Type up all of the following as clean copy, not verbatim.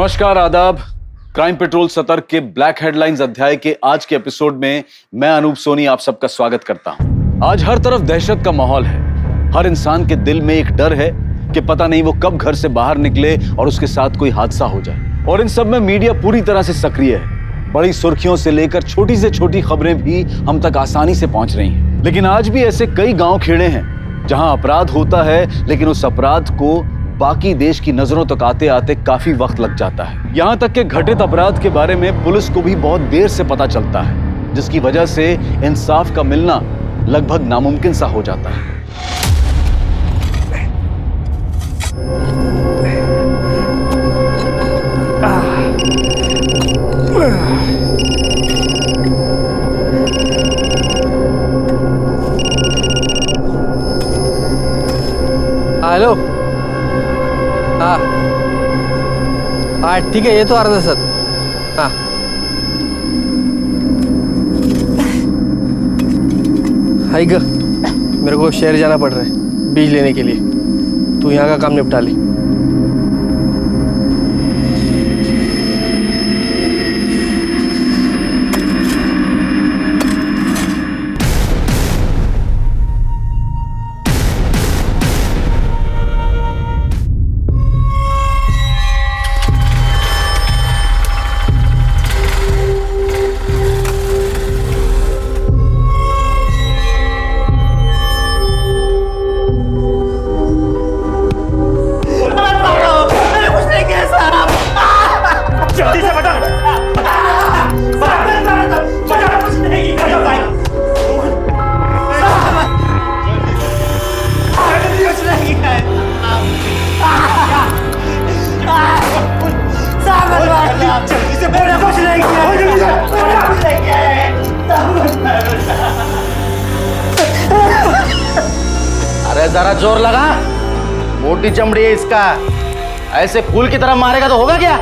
नमस्कार, आदाब। Crime petrol सतर्क के ब्लैक हेडलाइंस अध्याय के आज के एपिसोड में मैं अनूप सोनी आप सबका स्वागत करता हूं। आज हर तरफ दहशत का माहौल है। हर इंसान के दिल में एक डर है कि पता नहीं वो कब घर से बाहर निकले और उसके साथ कोई हादसा हो जाए। और इन सब में मीडिया पूरी तरह से सक्रिय है। बड़ी सुर्खियों से लेकर छोटी से छोटी खबरें भी हम तक आसानी से पहुंच रही हैं। लेकिन आज भी ऐसे कई गांव खेड़े हैं जहां अपराध होता है, लेकिन उस अपराध को बाकी देश की नजरों तक आते आते काफी वक्त लग जाता है। यहां तक कि घटित अपराध के बारे में पुलिस को भी बहुत देर से पता चलता है, जिसकी वजह से इंसाफ का मिलना लगभग नामुमकिन सा हो जाता है। हेलो। हाँ हाँ ठीक है, ये तो अर्धा सर। हाँ हाई ग, मेरे को शहर जाना पड़ रहा है बीज लेने के लिए। तू यहाँ का काम निपटा ले। अरे जरा जोर लगा, मोटी चमड़ी है इसका। ऐसे फूल की तरह मारेगा तो होगा क्या?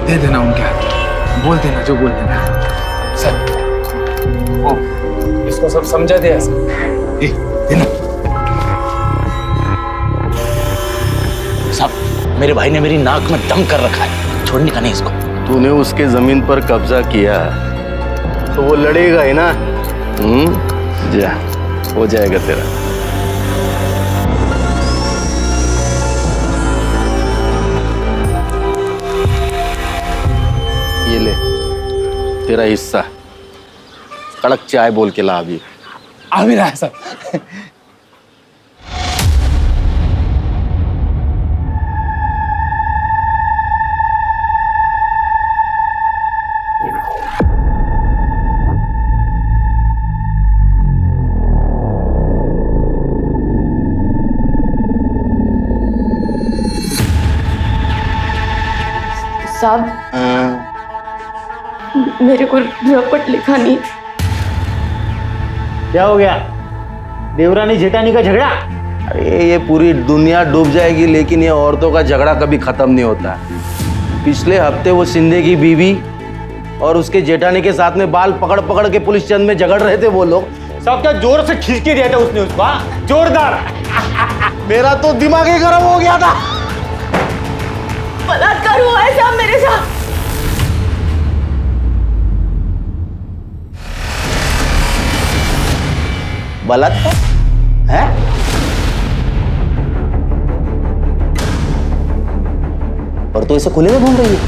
दे देना उनके हाथ, बोल देना जो बोल देना। सर ओ, इसको सब समझा दिया सर। देना। साहब, मेरे भाई ने मेरी नाक में दम कर रखा है, छोड़ने का नहीं इसको। तूने उसके जमीन पर कब्जा किया तो वो लड़ेगा ही ना। जा, हो जाएगा तेरा। ये ले तेरा हिस्सा। कड़क चाय बोल के ला अभी। आ भी रहा है सर। साहब, मेरे को रपट लिखा नहीं। क्या हो गया? देवरानी जेठानी का झगड़ा? अरे ये पूरी दुनिया डूब जाएगी, लेकिन ये औरतों का झगड़ा कभी खत्म नहीं होता। पिछले हफ्ते वो शिंदे की बीवी और उसके जेठानी के साथ में बाल पकड़ पकड़ के पुलिस चंद में झगड़ रहे थे वो लोग। सब क्या जोर से खींच के दिया था उसने उसको? जोरदार। मेरा तो दिमाग ही गर्म हो गया था। बलात्कार हुआ है साहब मेरे साथ। बलात्कार है? और तू इसे खुले में घूम रही है?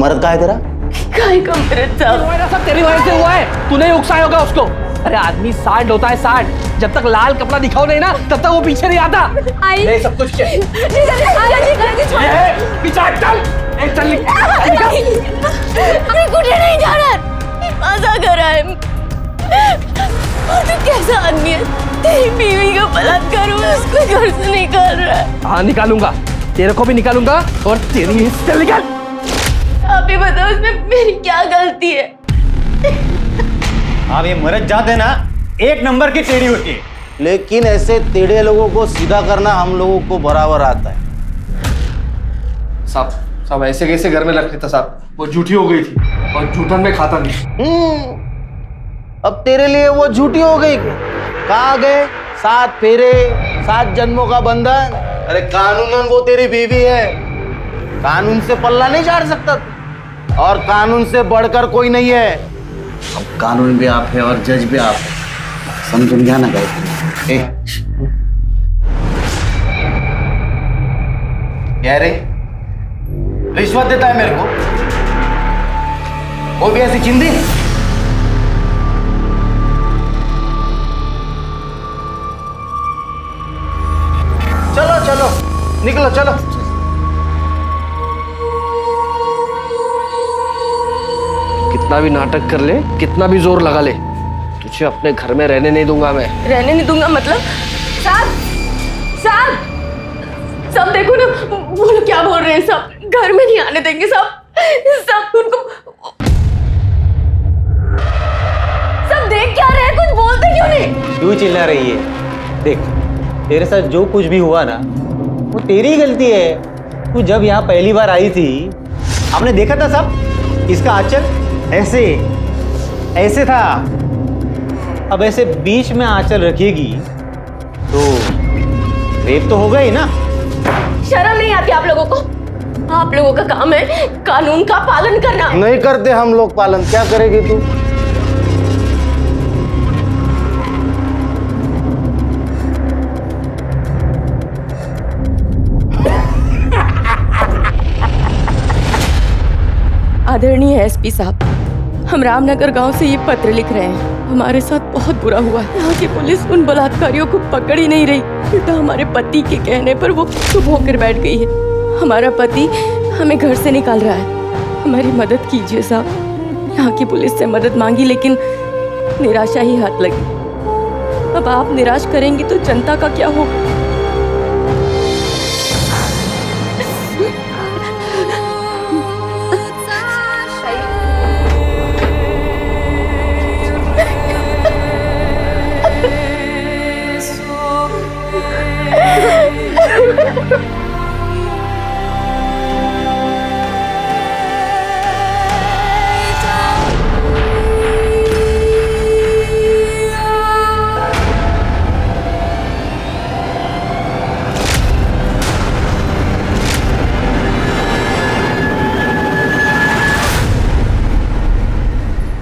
मर्द कहाँ है तेरा? काय का मर्द साहब? सब तेरी वजह से हुआ है, तूने उकसाया होगा उसको। अरे आदमी सांड होता है, सांड। जब तक लाल कपड़ा दिखाओ नहीं ना, तब तक वो पीछे नहीं आता। आई सब कुछ चल। नहीं जा रहा, मजा कर रहा है। और तू कैसा आदमी है? तेरी बीवी का बलात्कार हुआ, उसको घर से निकाल रहा है। हाँ निकालूंगा, तेरे को भी निकालूंगा और तेरी हिस्से निकाल। आप ही बताओ इसमें मेरी क्या गलती है? आप ये मर्द जाते ना, एक नंबर की टेढ़ी होती है। लेकिन ऐसे टेढ़े लोगों को सीधा करना हम लोगों को बराबर आता है। साहब ऐसे कैसे घर में रख लेता साहब? वो झूठी हो गई थी और झूठन में खाता नहीं। अब तेरे लिए वो झूठी हो गई। कहाँ गए 7 फेरे 7 जन्मों का बंधन? अरे कानूनन वो तेरी बीवी है, कानून से पल्ला नहीं झाड़ सकता तू। और कानून से बढ़कर कोई नहीं है। अब कानून भी आप है और जज भी आप है, समझ गया ना गायत्री? क्या रे, रिश्वत देता है मेरे को? वो भी ऐसी चिंदी? चलो चलो निकलो, चलो। कितना भी नाटक कर ले, कितना भी जोर लगा ले, तुझे अपने घर में रहने नहीं दूंगा मैं। रहने नहीं दूंगा मतलब? साहब, साहब, सब देखो ना, वो लोग क्या बोल रहे हैं। सब घर में नहीं आने देंगे। सब उनको, सब देख क्या रहे हैं, कुछ बोलते क्यों नहीं? क्यों चिल्ला रही है? देख, तेरे साथ जो कुछ भी हुआ ना, वो तेरी ही गलती है। तू जब यहाँ पहली बार आई थी, आपने देखा था सब, इसका आंचल ऐसे ऐसे था। अब ऐसे बीच में आंचल रखेगी तो रेप तो होगा ही ना। शर्म नहीं आती आप लोगों को? आप लोगों का काम है कानून का पालन करना। नहीं करते हम लोग पालन, क्या करेगी तू? आदरणीय एसपी साहब, हम रामनगर गांव से ये पत्र लिख रहे हैं। हमारे साथ बहुत बुरा हुआ है। यहाँ की पुलिस उन बलात्कारियों को पकड़ ही नहीं रही। उल्टा हमारे पति के कहने पर वो चुप होकर बैठ गई है। हमारा पति हमें घर से निकाल रहा है। हमारी मदद कीजिए साहब। यहाँ की पुलिस से मदद मांगी लेकिन निराशा ही हाथ लगी। अब आप निराश करेंगी तो जनता का क्या होगा?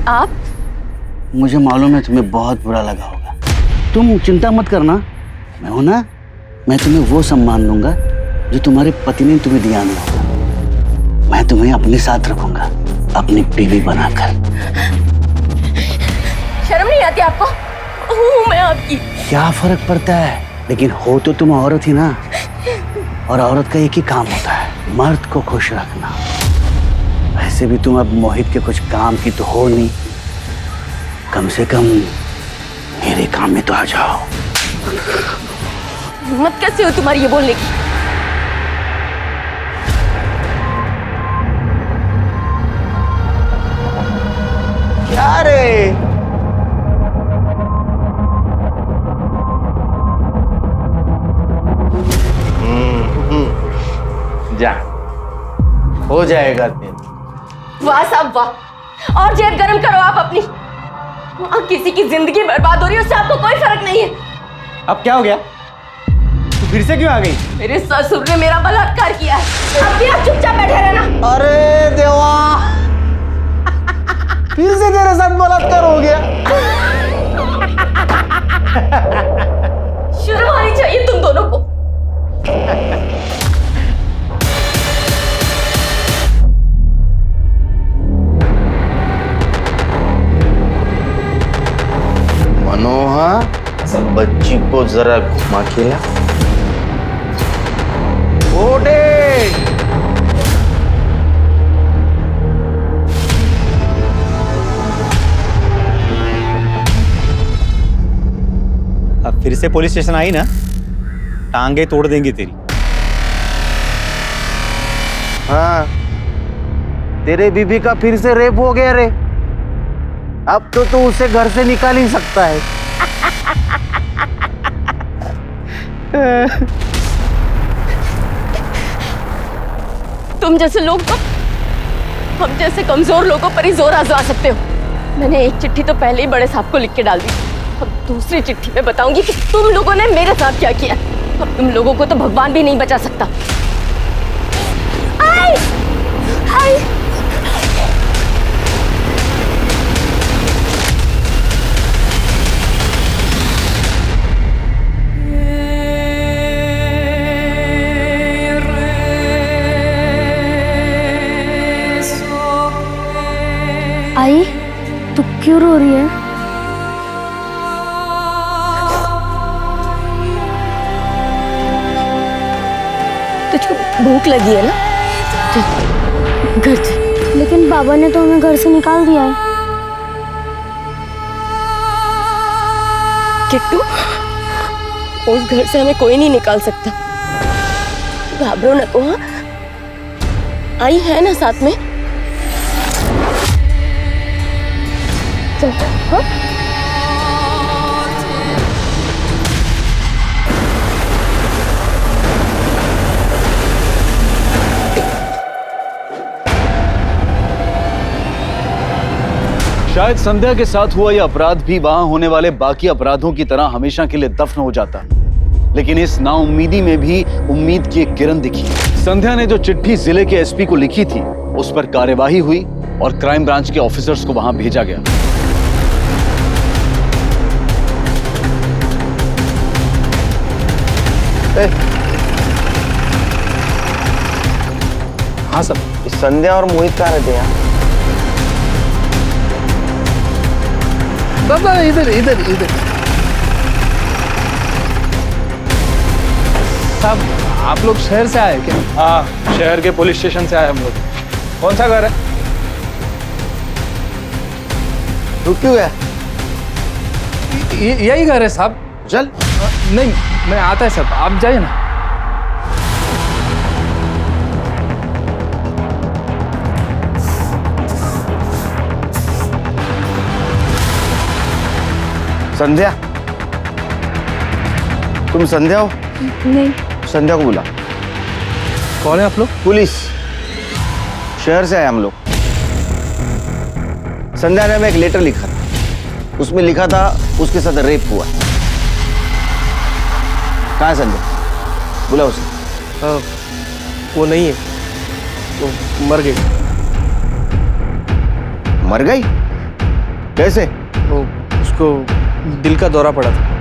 आप? मुझे मालूम है तुम्हें बहुत बुरा लगा होगा। तुम चिंता मत करना, मैं हूं ना। मैं तुम्हें वो सम्मान दूंगा जो तुम्हारे पति ने तुम्हें दिया नहीं होगा। मैं तुम्हें अपने साथ रखूंगा, अपनी बीवी बनाकर। शर्म नहीं आती आपको? हूँ मैं आपकी। क्या फर्क पड़ता है, लेकिन हो तो तुम औरत ही ना। और औरत का एक ही काम होता है, मर्द को खुश रखना। वैसे भी तुम अब मोहित के कुछ काम की तो हो नहीं, कम से कम मेरे काम में तो आ जाओ। हिम्मत कैसे हो तुम्हारी ये बोलने की? क्या रे? जा, हो जाएगा तेरा। वाह साहब वाह, और जेब गरम करो आप अपनी। वहाँ किसी की जिंदगी बर्बाद हो रही है, उससे आपको कोई फर्क नहीं है। अब क्या हो गया? तू फिर से क्यों आ गई? मेरे ससुर ने मेरा बलात्कार किया है। अब भी आप चुपचाप बैठे रहना। अरे देवा, फिर से तेरे साथ बलात्कार हो गया। शर्म आनी चाहिए तुम दोनों को। मनोहर, बच्ची को जरा घुमा के ला। ओडे, अब फिर से पुलिस स्टेशन आई ना, टांगे तोड़ देंगी तेरी। हाँ, तेरे बीबी का फिर से रेप हो गया रे। अब तो तू उसे घर से निकाल ही सकता है। तुम जैसे लोग तो हम जैसे कमजोर लोगों पर ही जोर आजमा सकते हो। मैंने एक चिट्ठी तो पहले ही बड़े साहब को लिख के डाल दी। अब दूसरी चिट्ठी में बताऊंगी कि तुम लोगों ने मेरे साथ क्या किया। अब तुम लोगों को तो भगवान भी नहीं बचा सकता। आई! आई! आई, तू क्यों रो रही है? तुझको भूख लगी है ना? चल, घर चल। लेकिन बाबा ने तो हमें घर से निकाल दिया है। किट्टू, उस घर से हमें कोई नहीं निकाल सकता। घाबरो न को। हाँ, आई है ना साथ में। चल, हाँ? शायद संध्या के साथ हुआ यह अपराध भी वहां होने वाले बाकी अपराधों की तरह हमेशा के लिए दफन हो जाता, लेकिन इस नाउम्मीदी में भी उम्मीद की एक किरण दिखी। संध्या ने जो चिट्ठी जिले के एसपी को लिखी थी, उस पर कार्यवाही हुई और क्राइम ब्रांच के ऑफिसर्स को वहां भेजा गया। हाँ सब। संध्या और मोहित कहाँ रहते हैं? बाबा इधर इधर इधर। साहब, आप लोग शहर से आए क्या? हाँ, शहर के पुलिस स्टेशन से आए हम लोग। कौन सा घर है? रुक क्यों गया? यही घर है साहब। चल। नहीं, मैं आता है साहब, आप जाइए ना। संध्या, तुम संध्या हो? नहीं। संध्या को बुला। कौन है आप लोग? पुलिस, शहर से आए हम लोग। संध्या ने हमें एक लेटर लिखा था, उसमें लिखा था उसके साथ रेप हुआ। कहाँ है संध्या? बुला उसे। वो नहीं है, वो मर गई। मर गई? कैसे? वो उसको दिल का दौरा पड़ा था।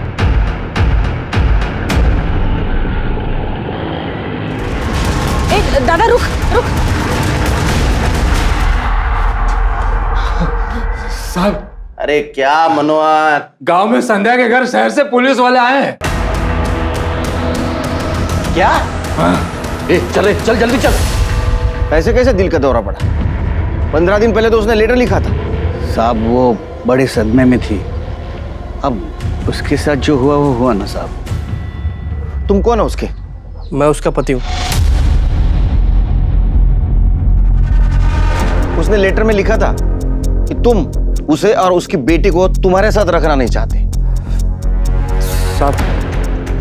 दादा रुक रुक। साहब, अरे क्या मनोहर, गांव में संध्या के घर शहर से पुलिस वाले आए हैं। क्या? चल जल्दी चल। ऐसे कैसे दिल का दौरा पड़ा? 15 दिन पहले तो उसने लेटर लिखा था। साहब वो बड़े सदमे में थी। अब उसके साथ जो हुआ वो हुआ ना साहब। तुम कौन हो उसके? मैं उसका पति हूँ। उसने लेटर में लिखा था कि तुम उसे और उसकी बेटी को तुम्हारे साथ रखना नहीं चाहते। साहब,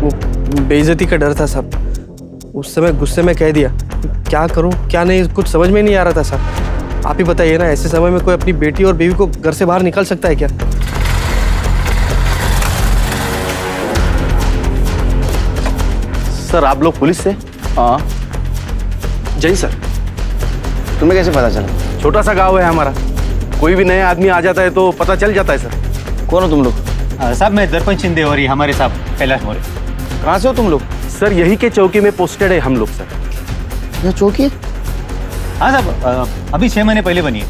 वो बेइज्जती का डर था साहब। उस समय गुस्से में कह दिया। क्या करूं क्या नहीं कुछ समझ में नहीं आ रहा था साहब। आप ही बताइए ना, ऐसे समय में कोई अपनी बेटी और बीवी को घर से बाहर निकाल सकता है क्या? सर, आप लोग पुलिस से? हाँ जी सर। तुम्हें कैसे पता चला? छोटा सा गांव है हमारा, कोई भी नया आदमी आ जाता है तो पता चल जाता है सर। कौन हो तुम लोग? साहब, मैं दर्पण शिंदे और ये हमारे साहब कैलाश मौर्य। कहाँ से हो तुम लोग? सर यही के चौकी में पोस्टेड है हम लोग सर। यह चौकी है? हाँ साहब, अभी 6 महीने पहले बनी है।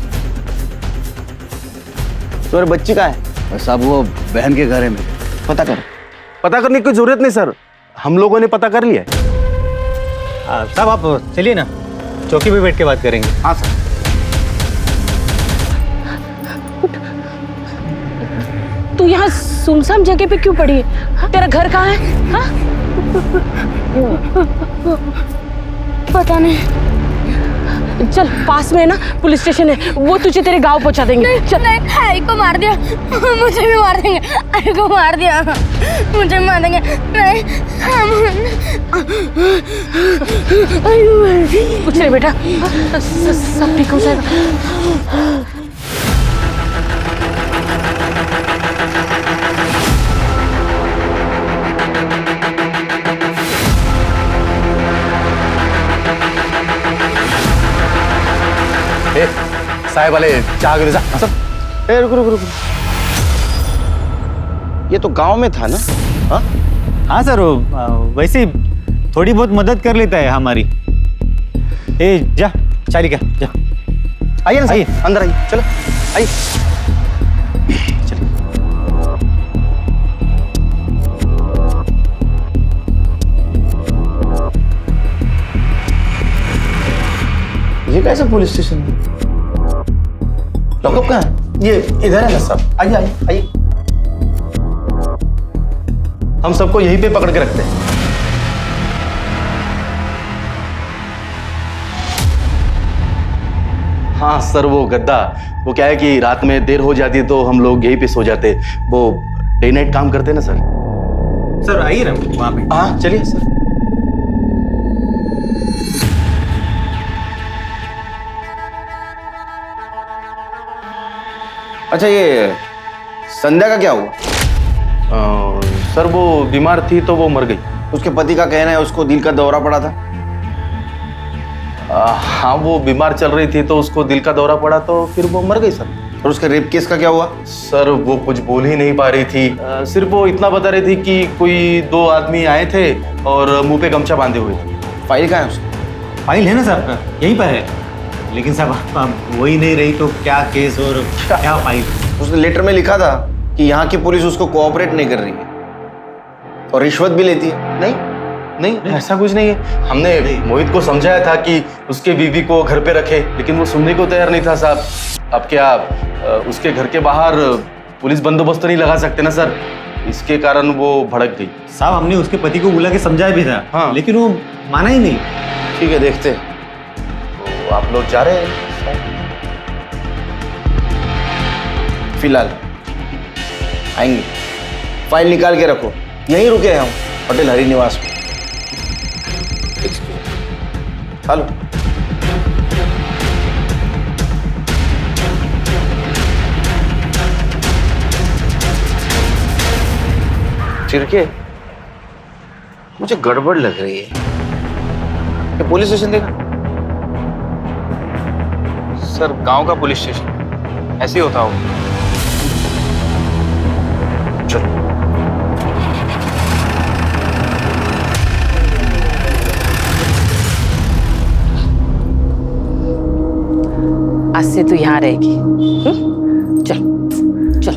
तुम्हारी बच्ची कहाँ है? और साहब वो बहन के घर है मेरे। पता करो। पता करने की जरूरत नहीं सर, हम लोगों ने पता कर लिया है। साहब आप चलिए ना, चौकी पे बैठ के बात करेंगे। हाँ सर। तू यहाँ सुनसान जगह पे क्यों पड़ी है? तेरा घर कहाँ है? हाँ? पता नहीं। चल, पास में है ना पुलिस स्टेशन है, वो तुझे तेरे गांव पहुंचा देंगे। चल। नहीं, आई को मार दिया, मुझे भी मार देंगे। आई को मार दिया, मुझे मार देंगे। नहीं, कुछ नहीं बेटा, सब ठीक हो जाएगा। साहेब आले चहा घेऊन जा असं. ए रुको रुको रुको, ये तो गांव में था ना? हाँ हाँ सर, वैसे थोड़ी बहुत मदद कर लेता है हमारी. ए जा चाली क्या जा. आइए ना, आइए अंदर आइए, चलो आइए. ये कैसा पुलिस स्टेशन है? लॉकअप कहाँ है? ये इधर है ना साहब. आइए आइए आइए. हम सबको यहीं पे पकड़ के रखते हैं. हाँ सर, वो गद्दा, वो क्या है कि रात में देर हो जाती है तो हम लोग यहीं पे सो जाते. वो डे नाइट काम करते हैं ना सर. सर आइए ना वहाँ पे. हाँ चलिए सर. अच्छा, ये संध्या का क्या हुआ? सर वो बीमार थी तो वो मर गई. उसके पति का कहना है उसको दिल का दौरा पड़ा था. हाँ, वो बीमार चल रही थी तो उसको दिल का दौरा पड़ा तो फिर वो मर गई सर. और उसके रेप केस का क्या हुआ? सर वो कुछ बोल ही नहीं पा रही थी. सिर्फ वो इतना बता रही थी कि कोई 2 आदमी आए थे और मुंह पे गमछा बांधे हुए थे. फाइल कहाँ है उसकी? फाइल है ना सर, यहीं पर है. लेकिन साहब अब वही नहीं रही तो क्या केस और क्या फाइल. उसने लेटर में लिखा था कि यहाँ की पुलिस उसको कोऑपरेट नहीं कर रही है और रिश्वत भी लेती है. नहीं नहीं, ऐसा कुछ नहीं है. हमने मोहित को समझाया था कि उसके बीवी को घर पे रखे, लेकिन वो सुनने को तैयार नहीं था साहब. अब क्या उसके घर के बाहर पुलिस बंदोबस्त तो नहीं लगा सकते ना सर, इसके कारण वो भड़क गई. साहब हमने उसके पति को बुला के समझाया भी था. हाँ. लेकिन वो माना ही नहीं. ठीक है, देखते हैं. तो आप लोग जा रहे हैं? फिलहाल आएंगे. फाइल निकाल के रखो. यहीं रुके हैं हम, होटल हरि निवास में. हेलो. चिरके, मुझे गड़बड़ लग रही है. ये पुलिस स्टेशन देखा? सर गांव का पुलिस स्टेशन ऐसे ही होता होगा. चलो. आज से तू यहाँ रहेगी. चल चल.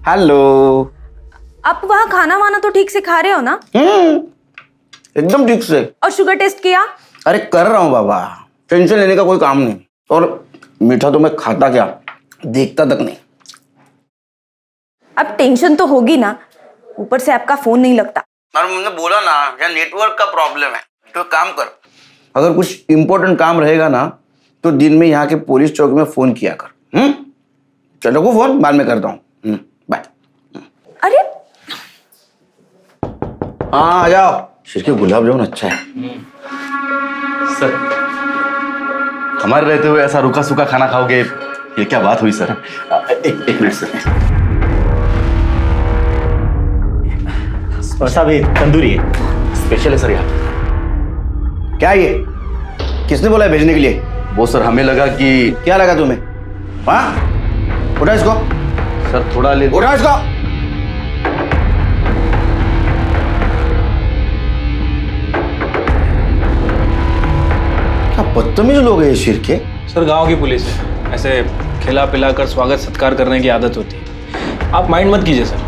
हेलो. आप वहाँ खाना वाना तो ठीक से खा रहे हो ना? एकदम ठीक से. और शुगर टेस्ट किया? अरे कर रहा हूँ बाबा, टेंशन लेने का कोई काम नहीं. और मीठा तो मैं खाता क्या, देखता तक नहीं. अब टेंशन तो होगी ना, ऊपर से आपका फोन नहीं लगता. अरे मैंने बोला ना, यहाँ नेटवर्क का प्रॉब्लम है. तो काम कर, अगर कुछ इंपॉर्टेंट काम रहेगा ना तो दिन में यहाँ के पुलिस चौक में फोन किया कर. चलो को फोन बाद में करता हूँ. बाय. अरे हाँ आ जाओ. शिरके गुलाब जामुन अच्छा है. सर हमारे रहते हुए ऐसा रुका सूखा खाना खाओगे, ये क्या बात हुई सर. एक मिनट सर. और साहब ये तंदूरी है. स्पेशल है सर यहाँ. क्या ये किसने बोला है भेजने के लिए? वो सर हमें लगा कि. क्या लगा तुम्हें? हाँ उठा इसको. सर थोड़ा ले. उठा इसको. क्या बदतमीज लोग हैं ये शिरके. सर गांव की पुलिस है, ऐसे खिला पिला कर स्वागत सत्कार करने की आदत होती है. आप माइंड मत कीजिए सर.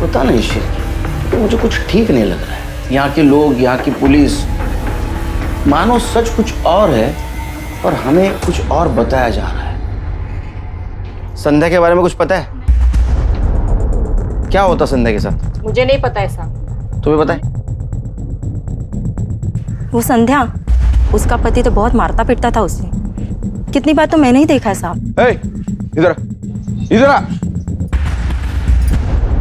पता नहीं शिरके, तो मुझे कुछ ठीक नहीं लग रहा है. यहाँ के लोग, यहाँ की पुलिस, मानो सच कुछ और है और हमें कुछ और बताया जा रहा है. संध्या के बारे में कुछ पता है? क्या होता संध्या के साथ? मुझे नहीं पता है साहब. तुम्हें पता है? वो संध्या, उसका पति तो बहुत मारता पीटता था उसे. कितनी बार तो मैंने ही देखा है साहब. इधर इधर आ.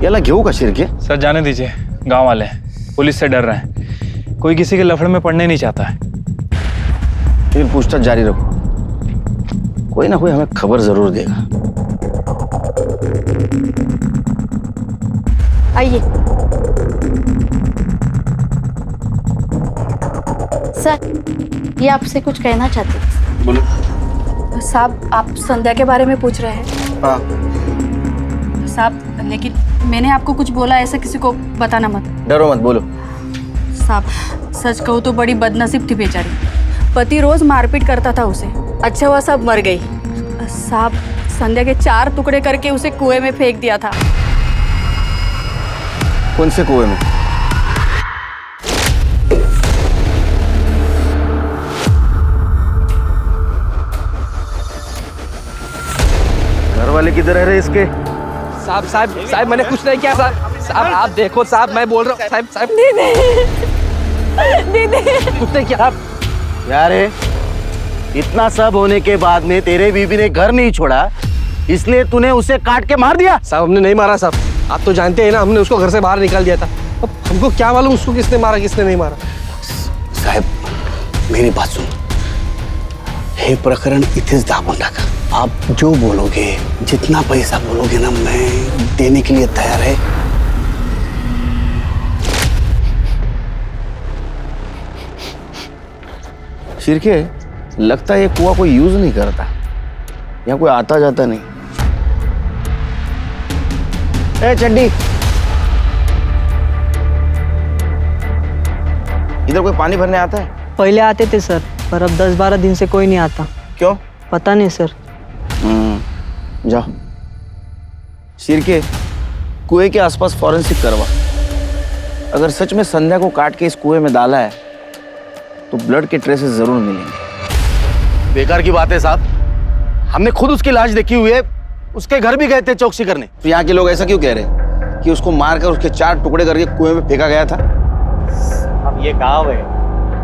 याला घेऊ का शिरके? सर जाने दीजिए, गांव वाले हैं, पुलिस से डर रहे हैं. कोई किसी के लफड़े में पड़ने नहीं चाहता है. फिर पूछताछ जारी रखो, कोई ना कोई हमें खबर जरूर देगा. आइए। सर, ये आपसे कुछ कहना चाहते हैं। बोलो। साहब, आप संध्या के बारे में पूछ रहे हैं? हाँ। साहब, लेकिन मैंने आपको कुछ बोला, ऐसा किसी को बताना मत। डरो मत, बोलो। साहब, सच कहूँ तो बड़ी बदनसीब थी बेचारी। पति रोज मारपीट करता था उसे। अच्छा हुआ साहब मर गई। साहब, संध्या के 4 टुकड़े करके उसे कुएं में फेंक दिया था। कौन से कुएं में? घर वाले किधर है रे इसके? साहब साहब साहब, मैंने कुछ नहीं किया साहब। साहब आप देखो साहब, मैं बोल रहा हूँ साहब साहब। दीदी, कुछ नहीं किया। यार इतना सब होने के बाद में तेरे बीबी ने घर नहीं छोड़ा, इसलिए तूने उसे काट के मार दिया? साहब हमने नहीं मारा साहब, आप तो जानते हैं ना, हमने उसको घर से बाहर निकाल दिया था। अब हमको क्या मालूम उसको किसने मारा किसने नहीं मारा। साहेब, मेरी बात सुन, हे प्रकरण इथेच दाबून टाका। आप जो बोलोगे, जितना पैसा बोलोगे ना, मैं देने के लिए तैयार है। शिरके, लगता है ये कुआं कोई यूज नहीं करता, यहाँ कोई आता जाता नहीं। ए चड्डी, इधर कोई पानी भरने आता है? पहले आते थे सर, पर अब 10-12 दिन से कोई नहीं आता। क्यों? पता नहीं सर। जाओ। शिरके, कुएं के आसपास फॉरेंसिक करवा। अगर सच में संध्या को काट के इस कुएं में डाला है तो ब्लड के ट्रेसेस जरूर मिलेंगे। बेकार की बात है साहब, हमने खुद उसकी लाश देखी हुई है, उसके घर भी गए थे चौकसी करने। तो यहाँ के लोग ऐसा क्यों कह रहे हैं कि उसको मारकर उसके 4 टुकड़े करके कुएं में फेंका गया था? अब ये गाँव है,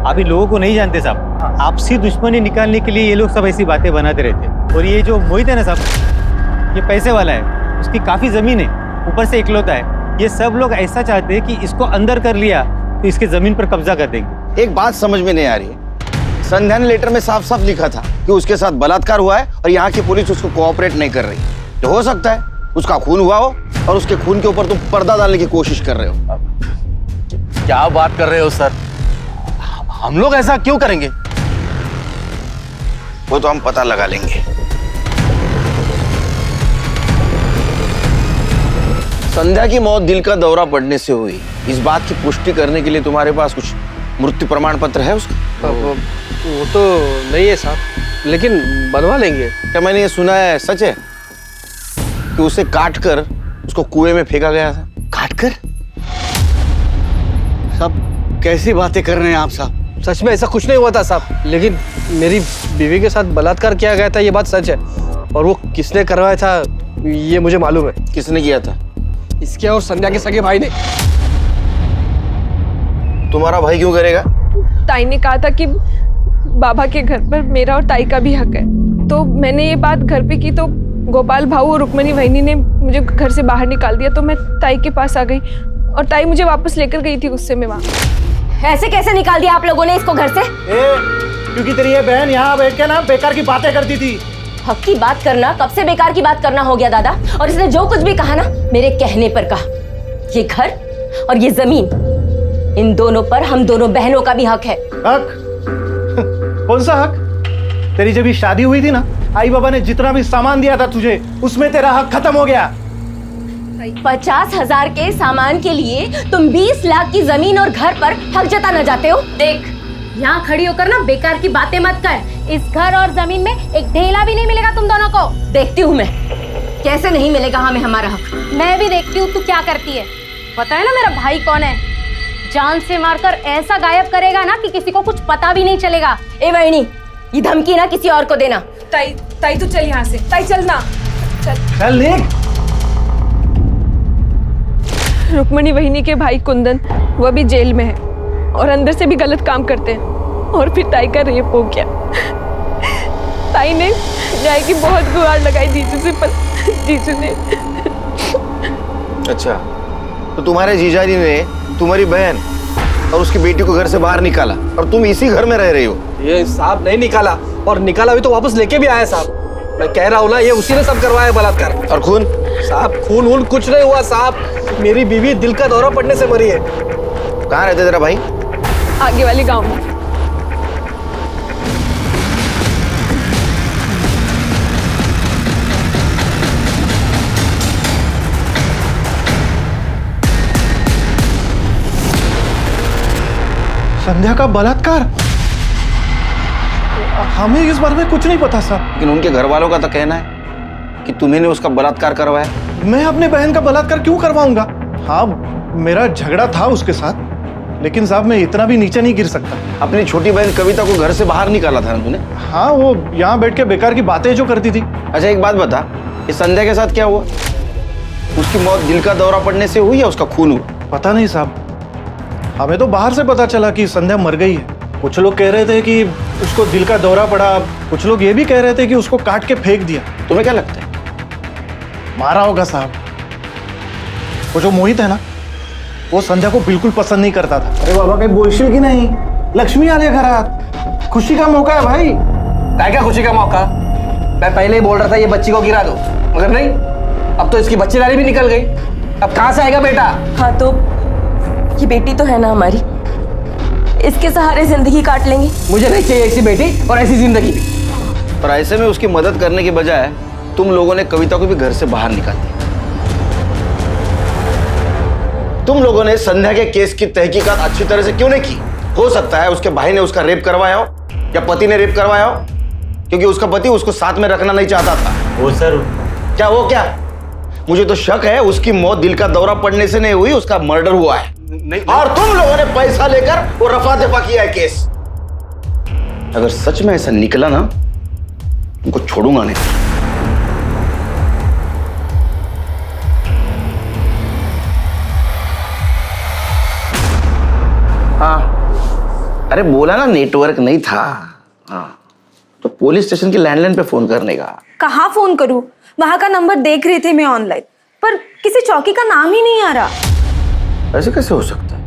अभी लोगों को नहीं जानते साहब। आपसी दुश्मनी निकालने के लिए ये लोग सब ऐसी बातें बनाते रहते हैं। और ये जो मोहित है ना साहब, ये पैसे वाला है, उसकी काफी जमीन है, ऊपर से इकलौता है। ये सब लोग ऐसा चाहते हैं कि इसको अंदर कर लिया तो इसके जमीन पर कब्जा कर देंगे। एक बात समझ में नहीं आ रही है, संध्या ने लेटर में साफ साफ लिखा था कि उसके साथ बलात्कार हुआ है और यहाँ की पुलिस उसको कोऑपरेट नहीं कर रही। तो हो सकता है उसका खून हुआ हो और उसके खून के ऊपर तुम पर्दा डालने की कोशिश कर रहे हो। क्या बात कर रहे हो सर, हम लोग ऐसा क्यों करेंगे? वो तो हम पता लगा लेंगे। संध्या की मौत दिल का दौरा पड़ने से हुई, इस बात की पुष्टि करने के लिए तुम्हारे पास कुछ मृत्यु प्रमाण पत्र है उसका? वो तो नहीं है साहब, लेकिन बनवा लेंगे। क्या मैंने ये सुना है सच है कि उसे काट कर उसको कुएं में फेंका गया था? काट कर? साहब, कैसी बातें कर रहे हैं आप साहब? सच में ऐसा कुछ नहीं हुआ था साहब, लेकिन मेरी बीवी के साथ बलात्कार किया गया था, ये बात सच है। और वो किसने करवाया था ये मुझे मालूम है। किसने किया था? इसके और संध्या के सगे भाई ने। तुम्हारा भाई क्यों करेगा? ताई ने कहा था कि बाबा के घर पर मेरा और ताई का भी हक है, तो मैंने ये बात घर पे की तो गोपाल भाऊ और रुक्मणी वहिनी ने मुझे घर से बाहर निकाल दिया। तो मैं ताई के पास आ गई और ताई मुझे वापस लेकर गई थी गुस्से में वहाँ। ऐसे कैसे निकाल दिया आप लोगों ने इसको घर से? क्योंकि तेरी ये बहन यहाँ बैठ के ना बेकार की बातें करती थी। हक की बात करना कब से बेकार की बात करना हो गया दादा? और इसने जो कुछ भी कहा ना मेरे कहने पर कहा। ये घर और ये जमीन, इन दोनों पर हम दोनों बहनों का भी हक है। हक? कौन सा हक? तेरी जब ये शादी हुई थी ना, आई बाबा ने जितना भी सामान दिया था तुझे, उसमें तेरा हक खत्म हो गया। 50,000 के सामान के लिए तुम 20 लाख की जमीन और घर पर हक जताना चाहते हो? देख, यहाँ खड़ी होकर ना बेकार की बातें मत कर। इस घर और जमीन में एक ढेला भी नहीं मिलेगा तुम दोनों को। देखती हूँ मैं कैसे नहीं मिलेगा हमें हमारा हक। मैं भी देखती हूँ तू क्या करती है। पता है ना मेरा भाई कौन है? जान से मारकर ऐसा गायब करेगा ना कि किसी को कुछ पता भी नहीं चलेगा। ए वहिनी, ये धमकी ना किसी और को देना। ताई तू चल यहाँ से, ताई चलना। चल निक। रुक्मणी वहिनी के भाई कुंदन, वह भी जेल में है और अंदर से भी गलत काम करते हैं। और फिर ताई का रेप हो गया। ताई ने न्याय की बहुत गुहार लगाई जीजू से, पर जीजू ने। अच्छा, तो तुम्हारे जीजाजी ने तुम्हारी बहन और उसकी बेटी को घर से बाहर निकाला और तुम इसी घर में रह रही हो? ये साहब नहीं निकाला, और निकाला भी तो वापस लेके भी आया साहब। मैं कह रहा हूँ ना, ये उसी ने सब करवाया बलात्कार। और खून? साहब खून वून कुछ नहीं हुआ साहब, मेरी बीवी दिल का दौरा पड़ने से मरी है। कहाँ रहते तेरा भाई? आगे वाले गांव में। संध्या का बलात्कार? हमें इस बारे में कुछ नहीं पता साहब। लेकिन उनके घर वालों का तो कहना है कि तुम्ही ने उसका बलात्कार करवाया। मैं अपने बहन का बलात्कार क्यों करवाऊंगा? हाँ, मेरा झगड़ा था उसके साथ, लेकिन साहब मैं इतना भी नीचे नहीं गिर सकता। अपनी छोटी बहन कविता को घर से बाहर निकाला था ना तूने? हाँ, वो यहाँ बैठ के बेकार की बातें जो करती थी। अच्छा एक बात बता, इस संध्या के साथ क्या हुआ? उसकी मौत दिल का दौरा पड़ने से हुई या उसका खून हुआ? पता नहीं साहब, हमें तो बाहर से पता चला कि संध्या मर गई है। कुछ लोग कह रहे थे कि उसको दिल का दौरा पड़ा, कुछ लोग ये भी कह रहे थे कि उसको काट के फेंक दिया। तुम्हें क्या लगता है? मारा होगा साहब। वो जो मोहित है ना, वो संध्या को बिल्कुल पसंद नहीं करता था। अरे बाबा कहीं बोलशील की नहीं? लक्ष्मी आ रही है घरात, खुशी का मौका है भाई। क्या खुशी का मौका? मैं पहले ही बोल रहा था ये बच्ची को गिरा दो, मगर नहीं, अब तो इसकी बच्चेदारी भी निकल गई। अब कहाँ से आएगा बेटा? हाँ तो ये बेटी तो है ना हमारी, इसके सहारे जिंदगी काट लेंगे। मुझे नहीं चाहिए ऐसी बेटी और ऐसी जिंदगी। और ऐसे में उसकी मदद करने के बजाय तुम लोगों ने कविता को भी घर से बाहर निकाल दिया। तुम लोगों ने संध्या के केस की तहकीकात अच्छी तरह से क्यों नहीं की? हो सकता है उसके भाई ने उसका रेप करवाया हो या पति ने रेप करवाया हो, क्योंकि उसका पति उसको साथ में रखना नहीं चाहता था। वो सर, क्या वो क्या? मुझे तो शक है उसकी मौत दिल का दौरा पड़ने से नहीं हुई, उसका मर्डर हुआ है। नहीं। और तुम लोगों ने पैसा लेकर वो रफा दफा किया है केस। अगर सच में ऐसा निकला ना, तुमको छोड़ूंगा नहीं। हाँ, अरे बोला ना नेटवर्क नहीं था। हाँ, तो पुलिस स्टेशन की लैंडलाइन पे फोन करने का। कहाँ फोन करूं? वहां का नंबर देख रही थी मैं ऑनलाइन, पर किसी चौकी का नाम ही नहीं आ रहा। ऐसे कैसे हो सकता है?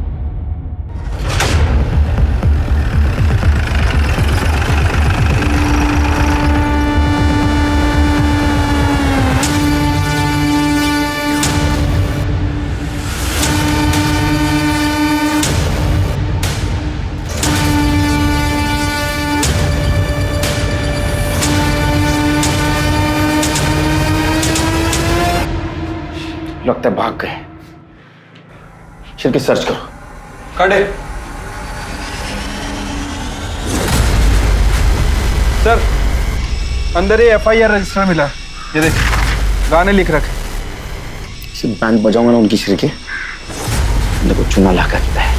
लगता है भाग गए। शिरके सर्च करो। काटे सर, अंदर ये FIR रजिस्टर मिला, ये देख, गाने लिख रखे। बैंड बजाऊंगा ना उनकी शिरके, देखो चुना ला करता है।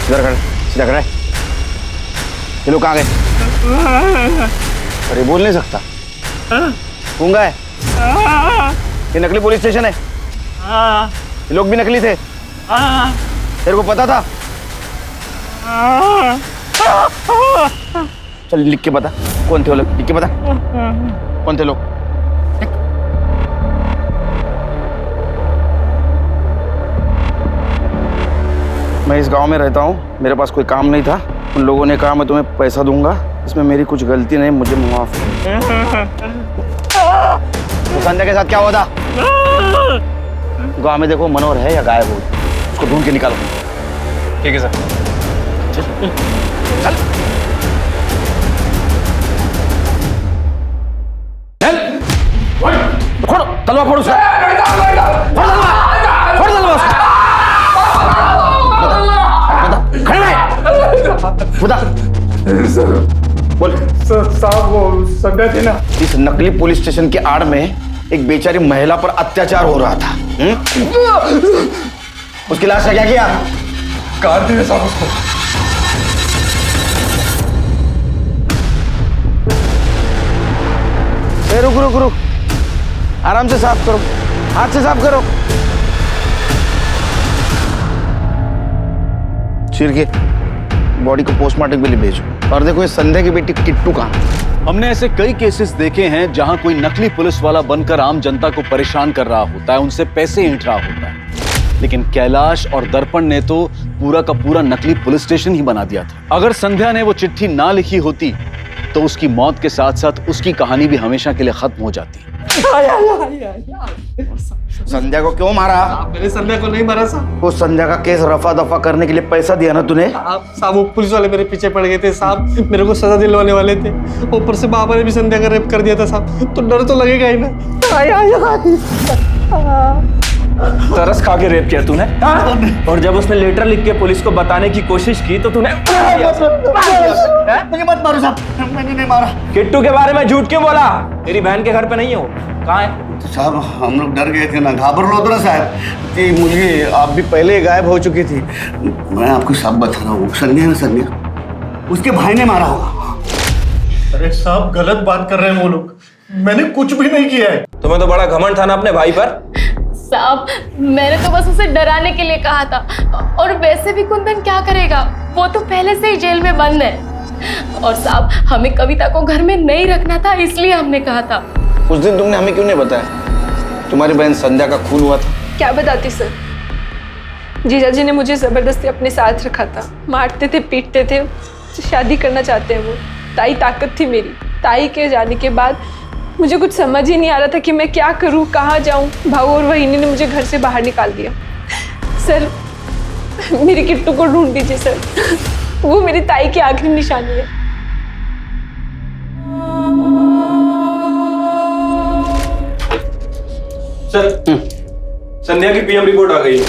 इधर कर, सीधा कर। ये लोग कहाँ गए? अरे बोल नहीं सकता, गूंगा है। ये नकली पुलिस स्टेशन है, ये लोग भी नकली थे। तेरे को पता था? चल लिख के बता, कौन थे वो लोग? लिख के बता, कौन थे लोग? मैं इस गांव में रहता हूँ, मेरे पास कोई काम नहीं था। उन लोगों ने कहा मैं तुम्हें पैसा दूंगा, इसमें मेरी कुछ गलती नहीं, मुझे माफ। तो संध्या के साथ क्या हुआ था? गांव में देखो मनोहर है या गायब हो, उसको ढूंढ के निकालो। ठीक है सर। चल। फोड़ो तलवार, फोड़ो उसका। फोड़ तलवार, फोड़ तलवार उसका। खड़े रहे। बता। बोल। साहब वो संध्या थी ना, इस नकली पुलिस स्टेशन के आड़ में एक बेचारी महिला पर अत्याचार हो रहा था। उसकी लाश का क्या किया? काट दिया साहब उसको। रुक रुक रुक, आराम से साफ करो, हाथ से साफ करो। चीर के बॉडी को पोस्टमार्टम के लिए भेजो। और देखो ये संध्या की बेटी किट्टू कहाँ? हमने ऐसे कई केसेस देखे हैं जहां कोई नकली पुलिस वाला बनकर आम जनता को परेशान कर रहा होता है, उनसे पैसे ऐंठ रहा होता है। लेकिन कैलाश और दर्पण ने तो पूरा का पूरा नकली पुलिस स्टेशन ही बना दिया था। अगर संध्या ने वो चिट्ठी ना लिखी होती तो उसकी मौत के साथ साथ उसकी कहानी भी हमेशा के लिए खत्म हो जाती। संध्या को क्यों मारा? मैंने संध्या को नहीं मारा साहब। वो संध्या का केस रफा दफा करने के लिए पैसा दिया ना तूने? साहब वो पुलिस वाले मेरे पीछे पड़ गए थे साहब, मेरे को सजा दिलवाने वाले थे। ऊपर से बाबा ने भी संध्या का रेप कर दिया था साहब, तो डर तो लगेगा ही ना। तरस खा के रेप किया तूने, और जब उसने लेटर लिख के पुलिस को बताने की कोशिश की तो तूने मुझे मत मारो साहब, मैंने नहीं मारा। किट्टू के बारे में झूठ क्यों बोला? तेरी बहन के घर पे नहीं हो, कहाँ है? तो साहब हम लोग डर गए थे ना, घाबर लो तो ना साहब कि मुझे आप भी पहले गायब हो चुकी थी। मैं आपको सब बता रहा हूँ, संध्या ना संध्या उसके भाई ने मारा होगा। अरे साहब गलत बात कर रहे हैं वो लोग, मैंने कुछ भी नहीं किया है। तुम्हें तो बड़ा घमंड था ना अपने भाई पर। साहब मैंने तो बस उसे डराने के लिए कहा था, और वैसे भी कुंदन क्या करेगा, वो तो पहले से ही जेल में बंद है। और साहब हमें कविता को घर में नहीं रखना था, इसलिए हमने कहा था। उस दिन तुमने हमें क्यों नहीं बताया तुम्हारी बहन संध्या का खून हुआ था? क्या बताती सर, जीजाजी ने मुझे जबरदस्ती अपने साथ रखा था, मारते थे पीटते थे, शादी करना चाहते हैं वो। ताई ताकत थी मेरी, ताई के जाने के बाद मुझे कुछ समझ ही नहीं आ रहा था कि मैं क्या करूं, कहाँ जाऊं। भाऊ और वहीनी ने मुझे घर से बाहर निकाल दिया। सर मेरे किट्टू को ढूंढ दीजिए सर, वो मेरी ताई की आखिरी निशानी है। सर संध्या की पीएम रिपोर्ट आ गई है।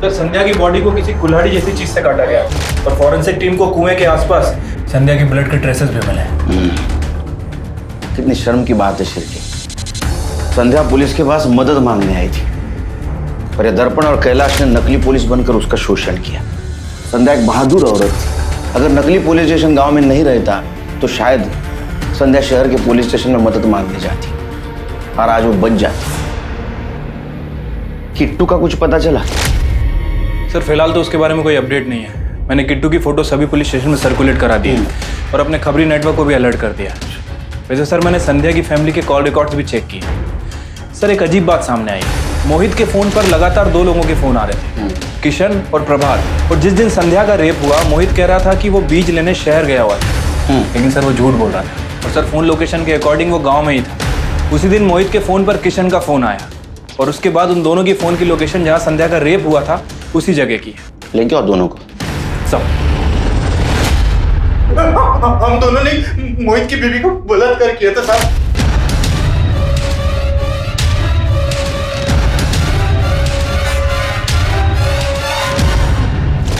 सर संध्या की बॉडी को किसी कुल्हाड़ी जैसी चीज से काटा गया, और फॉरेंसिक टीम को कुएं के आसपास संध्या की ब्लड के ट्रेसेस भी मिले। कितनी शर्म की बात है शिरके, संध्या पुलिस के पास मदद मांगने आई थी, पर ये दर्पण और कैलाश ने नकली पुलिस बनकर उसका शोषण किया। संध्या एक बहादुर औरत थी, अगर नकली पुलिस स्टेशन गांव में नहीं रहता तो शायद संध्या शहर के पुलिस स्टेशन में मदद मांगने जाती, और आज वो बच जाती। किट्टू का कुछ पता चला? सर फिलहाल तो उसके बारे में कोई अपडेट नहीं है। मैंने किट्टू की फोटो सभी पुलिस स्टेशन में सर्कुलेट करा दी है, और अपने खबरी नेटवर्क को भी अलर्ट कर दिया। वैसे सर मैंने संध्या की फैमिली के कॉल रिकॉर्ड्स भी चेक किए। सर एक अजीब बात सामने आई, मोहित के फोन पर लगातार 2 लोगों के फोन आ रहे थे, किशन और प्रभात। और जिस दिन संध्या का रेप हुआ, मोहित कह रहा था कि वो बीज लेने शहर गया हुआ था, लेकिन सर वो झूठ बोल रहा था। और सर फोन लोकेशन के अकॉर्डिंग वो गाँव में ही था। उसी दिन मोहित के फोन पर किशन का फोन आया, और उसके बाद उन दोनों की फोन की लोकेशन जहाँ संध्या का रेप हुआ था उसी जगह की है। लेकिन और दोनों को सब हम दोनों ने मोहित की बीवी को बलात्कार किया था साहब।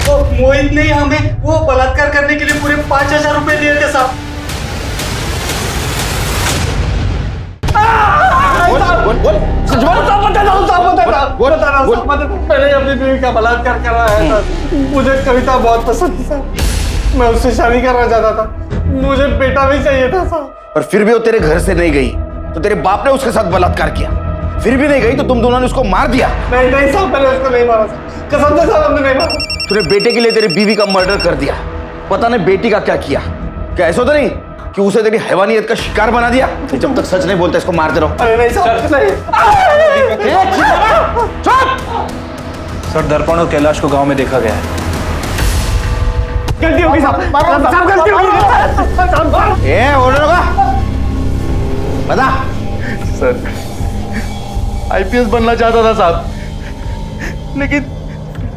तो मोहित ने हमें वो बलात्कार करने के लिए पूरे 5,000 रुपए दिए थे साहब। मैंने अपनी बीवी का बलात्कार करा है। मुझे कविता बहुत पसंद थी साहब, मैं उससे शादी करना चाहता था, मुझे बेटा भी चाहिए था साहब। पर फिर भी वो तेरे घर से नहीं गई तो तेरे बाप ने उसके साथ बलात्कार किया, फिर भी नहीं गई तो तुम दोनों ने उसको मार दिया। नहीं नहीं साहब, मैंने उसको नहीं मारा साहब, कसम से साहब हमने नहीं मारा। तूने बेटे के लिए तेरी बीवी का मर्डर कर दिया, पता नहीं बेटी का क्या किया। क्या ऐसा तो नहीं कि उसे तेरी हैवानियत का शिकार बना दिया? जब तक सच नहीं बोलते इसको मारते रहो। अरे नहीं साहब, नहीं। सर दर्पण और कैलाश को गांव में देखा गया है। गलती होगी साहब, साहब गलती होगी। ए ऑर्डर होगा बता। सर आईपीएस बनना चाहता था साहब, लेकिन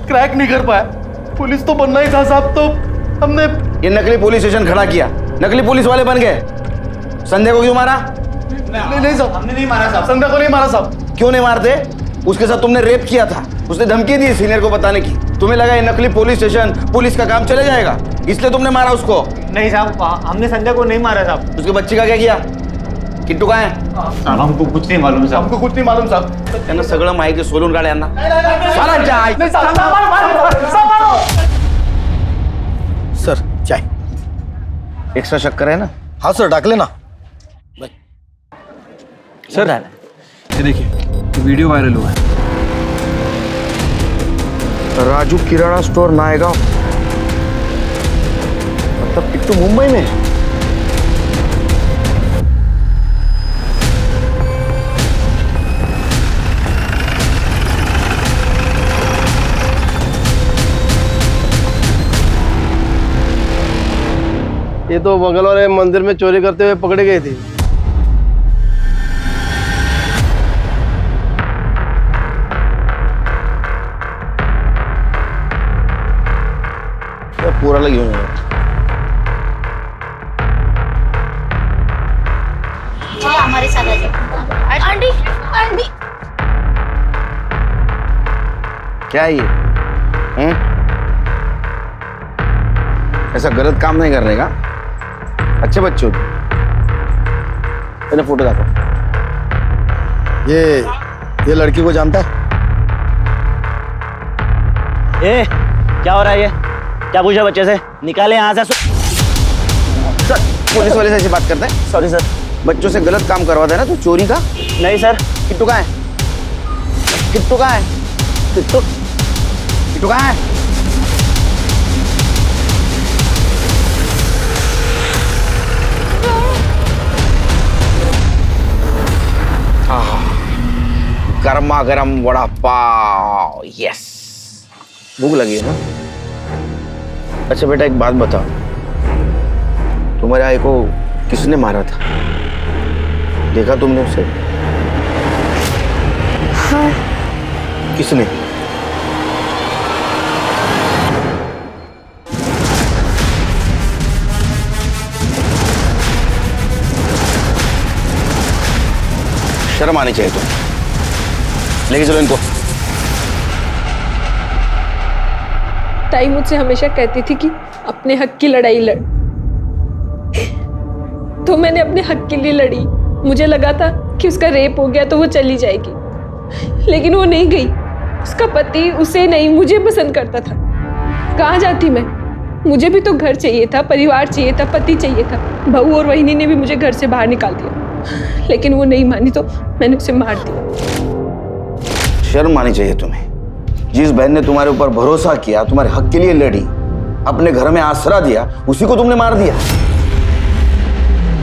क्रैक नहीं कर पाया। पुलिस तो बनना ही था साहब, तो हमने ये नकली पुलिस स्टेशन खड़ा किया, नकली पुलिस वाले बन गए। संध्या को क्यों मारा? नहीं साहब, हमने नहीं मारा साहब। संध्या को नहीं मारा साहब। क्यों नहीं मारते? उसके साथ तुमने रेप किया था, उसने धमकी दी सीनियर को बताने की। तुम्हें लगा ये नकली पुलिस स्टेशन पुलिस का काम चले जाएगा, इसलिए तुमने मारा उसको? नहीं साहब, हमने संध्या को नहीं मारा साहब। उसके बच्ची का क्या किया? किट्टू कहाँ है? हमको कुछ नहीं मालूम साहब। हमको कुछ नहीं मालूम साहब। त्यांना सगळं माहिती सोलून काढ यांना। सर चाय एक्स्ट्रा शक्कर है ना? हाँ सर, डाक लेना। सर ये देखिए वीडियो वायरल हुआ है। राजू किराना स्टोर नायगांव, मतलब किट्टू मुंबई में। ये तो बगल वाले मंदिर में चोरी करते हुए पकड़े गए थे। पूरा लगी हुई है। हमारे साथ आ जाओ। आंटी आंटी क्या है ये? ऐसा गलत काम नहीं करने का। अच्छे बच्चे हो। पहले फोटो दिखाओ। ये लड़की को जानता है? ए, क्या हो रहा है ये? क्या पूछा बच्चे से? निकाले यहाँ से। सर, पुलिस वाले से ऐसी बात करते हैं? Sorry sir. बच्चों से गलत काम करवाते हैं ना, तो चोरी का? नहीं सर। किट्टू कहाँ है? किट्टू कहाँ है? किट्टू कहाँ है? गर्मा गर्म वड़ा पाव। यस, भूख लगी है ना? अच्छा बेटा, एक बात बताओ, तुम्हारे भाई को किसने मारा था? देखा तुमने उसे? हाँ। किसने? शर्म आनी चाहिए तुम्हें। लेके चलो इनको। ताई मुझसे हमेशा कहती थी कि अपने हक की लड़ाई लड़, तो मैंने अपने हक के लिए लड़ी। मुझे लगा था कि उसका रेप हो गया तो वो चली जाएगी, लेकिन वो नहीं गई। उसका पति उसे नहीं, मुझे पसंद करता था। कहाँ जाती मैं? मुझे भी तो घर चाहिए था, परिवार चाहिए था, पति चाहिए था। बहू और वहिनी ने भी मुझे घर से बाहर निकाल दिया, लेकिन वो नहीं मानी तो मैंने उसे मार दिया। शर्म आनी चाहिए तुम्हें। जिस बहन ने तुम्हारे ऊपर भरोसा किया, तुम्हारे हक के लिए लड़ी, अपने घर में आसरा दिया, उसी को तुमने मार दिया।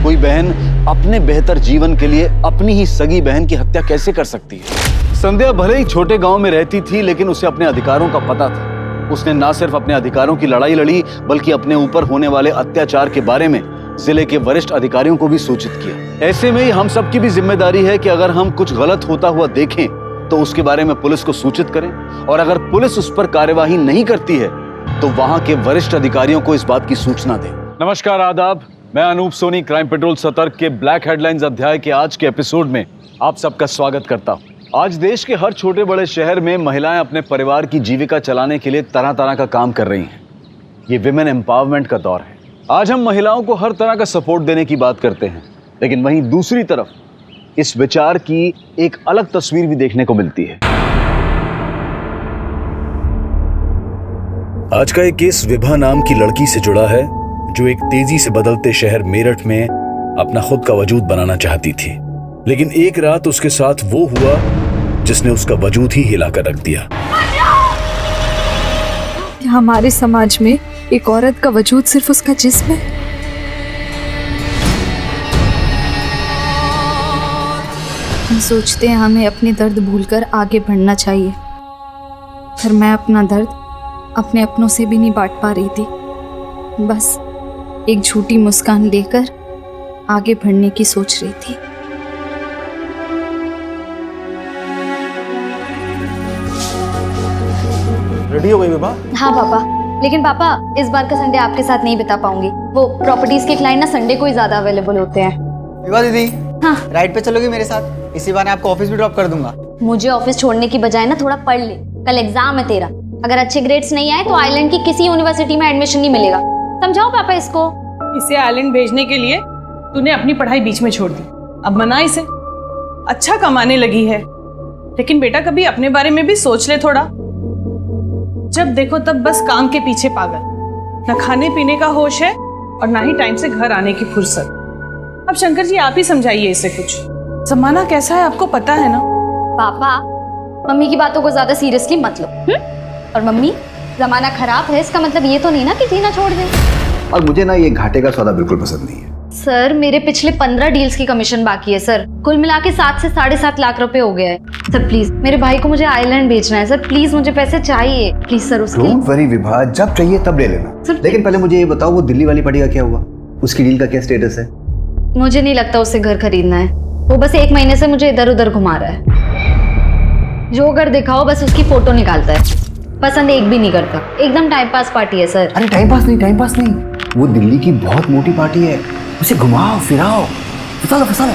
कोई बहन अपने बेहतर जीवन के लिए अपनी ही सगी बहन की हत्या कैसे कर सकती है? संध्या भले ही छोटे गांव में रहती थी, लेकिन उसे अपने अधिकारों का पता था। उसने ना सिर्फ अपने अधिकारों की लड़ाई लड़ी, बल्कि अपने ऊपर होने वाले अत्याचार के बारे में जिले के वरिष्ठ अधिकारियों को भी सूचित किया। ऐसे में ही हम सबकी भी जिम्मेदारी है कि अगर हम कुछ गलत होता हुआ देखें तो उसके बारे में पुलिस को सूचित करें, और अगर पुलिस उस पर कार्यवाही नहीं करती है तो वहां के वरिष्ठ अधिकारियों को इस बात की सूचना दें। नमस्कार, आदाब। मैं अनूप सोनी क्राइम पेट्रोल सतर्क के ब्लैक हेडलाइंस अध्याय के आज के एपिसोड में आप सबका स्वागत करता हूं। आज देश के हर छोटे बड़े शहर में महिलाएं अपने परिवार की जीविका चलाने के लिए तरह तरह का काम कर रही हैं। ये विमेन एम्पावरमेंट का दौर है। आज हम महिलाओं को हर तरह का सपोर्ट देने की बात करते हैं, लेकिन वहीं दूसरी तरफ इस विचार की एक अलग तस्वीर भी देखने को मिलती है। आज का एक केस विभा नाम की लड़की से जुड़ा है, जो एक तेजी से बदलते शहर मेरठ में अपना खुद का वजूद बनाना चाहती थी, लेकिन एक रात उसके साथ वो हुआ जिसने उसका वजूद ही हिलाकर रख दिया। हमारे समाज में एक औरत का वजूद सिर्फ उसका जिस्म है। हम सोचते हैं हमें अपने दर्द भूलकर आगे बढ़ना चाहिए, पर मैं अपना दर्द अपने अपनों से भी नहीं बांट पा रही थी। बस एक झूठी मुस्कान लेकर आगे बढ़ने की सोच रही थी। रेडी हो गई विभा? हाँ पापा, लेकिन पापा इस बार का संडे आपके साथ नहीं बिता पाऊंगी। वो प्रॉपर्टीज के क्लाइंट ना संडे को ही ज्यादा अवेलेबल होते हैं। विभा दीदी, हाँ, राइड पे चलोगी मेरे साथ? इसी बहाने आपको ऑफिस भी ड्रॉप कर दूंगा। मुझे ऑफिस छोड़ने की बजाय ना थोड़ा पढ़ ले, कल एग्जाम है तेरा। अगर अच्छे ग्रेड्स नहीं आए तो आइलैंड की किसी यूनिवर्सिटी में एडमिशन नहीं मिलेगा। समझाओ पापा इसको। इसे आइलैंड भेजने के लिए तूने अपनी पढ़ाई बीच में छोड़ दी, अब मना इसे। अच्छा कमाने लगी है, लेकिन बेटा कभी अपने बारे में भी सोच ले थोड़ा। जब देखो तब बस काम के पीछे पागल, न खाने पीने का होश है और ना ही टाइम से घर आने की फुर्सत। अब शंकर जी आप ही समझाइए इसे कुछ। जमाना कैसा है आपको पता है ना। पापा, मम्मी की बातों को ज्यादा सीरियसली मत लो। और मम्मी, जमाना खराब है इसका मतलब ये तो नहीं ना कि जीना छोड़ दें। और मुझे ना ये घाटे का सौदा बिल्कुल पसंद नहीं है। सर, मेरे पिछले 15 डील्स की कमीशन बाकी है सर। कुल मिला के 7 से 7.5 लाख रुपए हो गया है। सर प्लीज, मेरे भाई को मुझे आइलैंड भेजना है सर। प्लीज मुझे पैसे चाहिए प्लीज सर। उसके डोंट वरी विभा, जब चाहिए तब ले लेना। लेकिन पहले मुझे ये बताओ, वो दिल्ली वाली पार्टी का क्या हुआ? उसकी डील का क्या स्टेटस है? मुझे नहीं लगता उसे घर खरीदना है। वो बस 1 महीने से मुझे इधर उधर घुमा रहा है। जो घर दिखाओ बस उसकी फोटो निकालता है। पसंद एक भी नहीं करता। एकदम टाइम पास पार्टी है सर। अरे टाइम पास नहीं, वो दिल्ली की बहुत मोटी पार्टी है। उसे घुमाओ फिराओ, फंसा लो।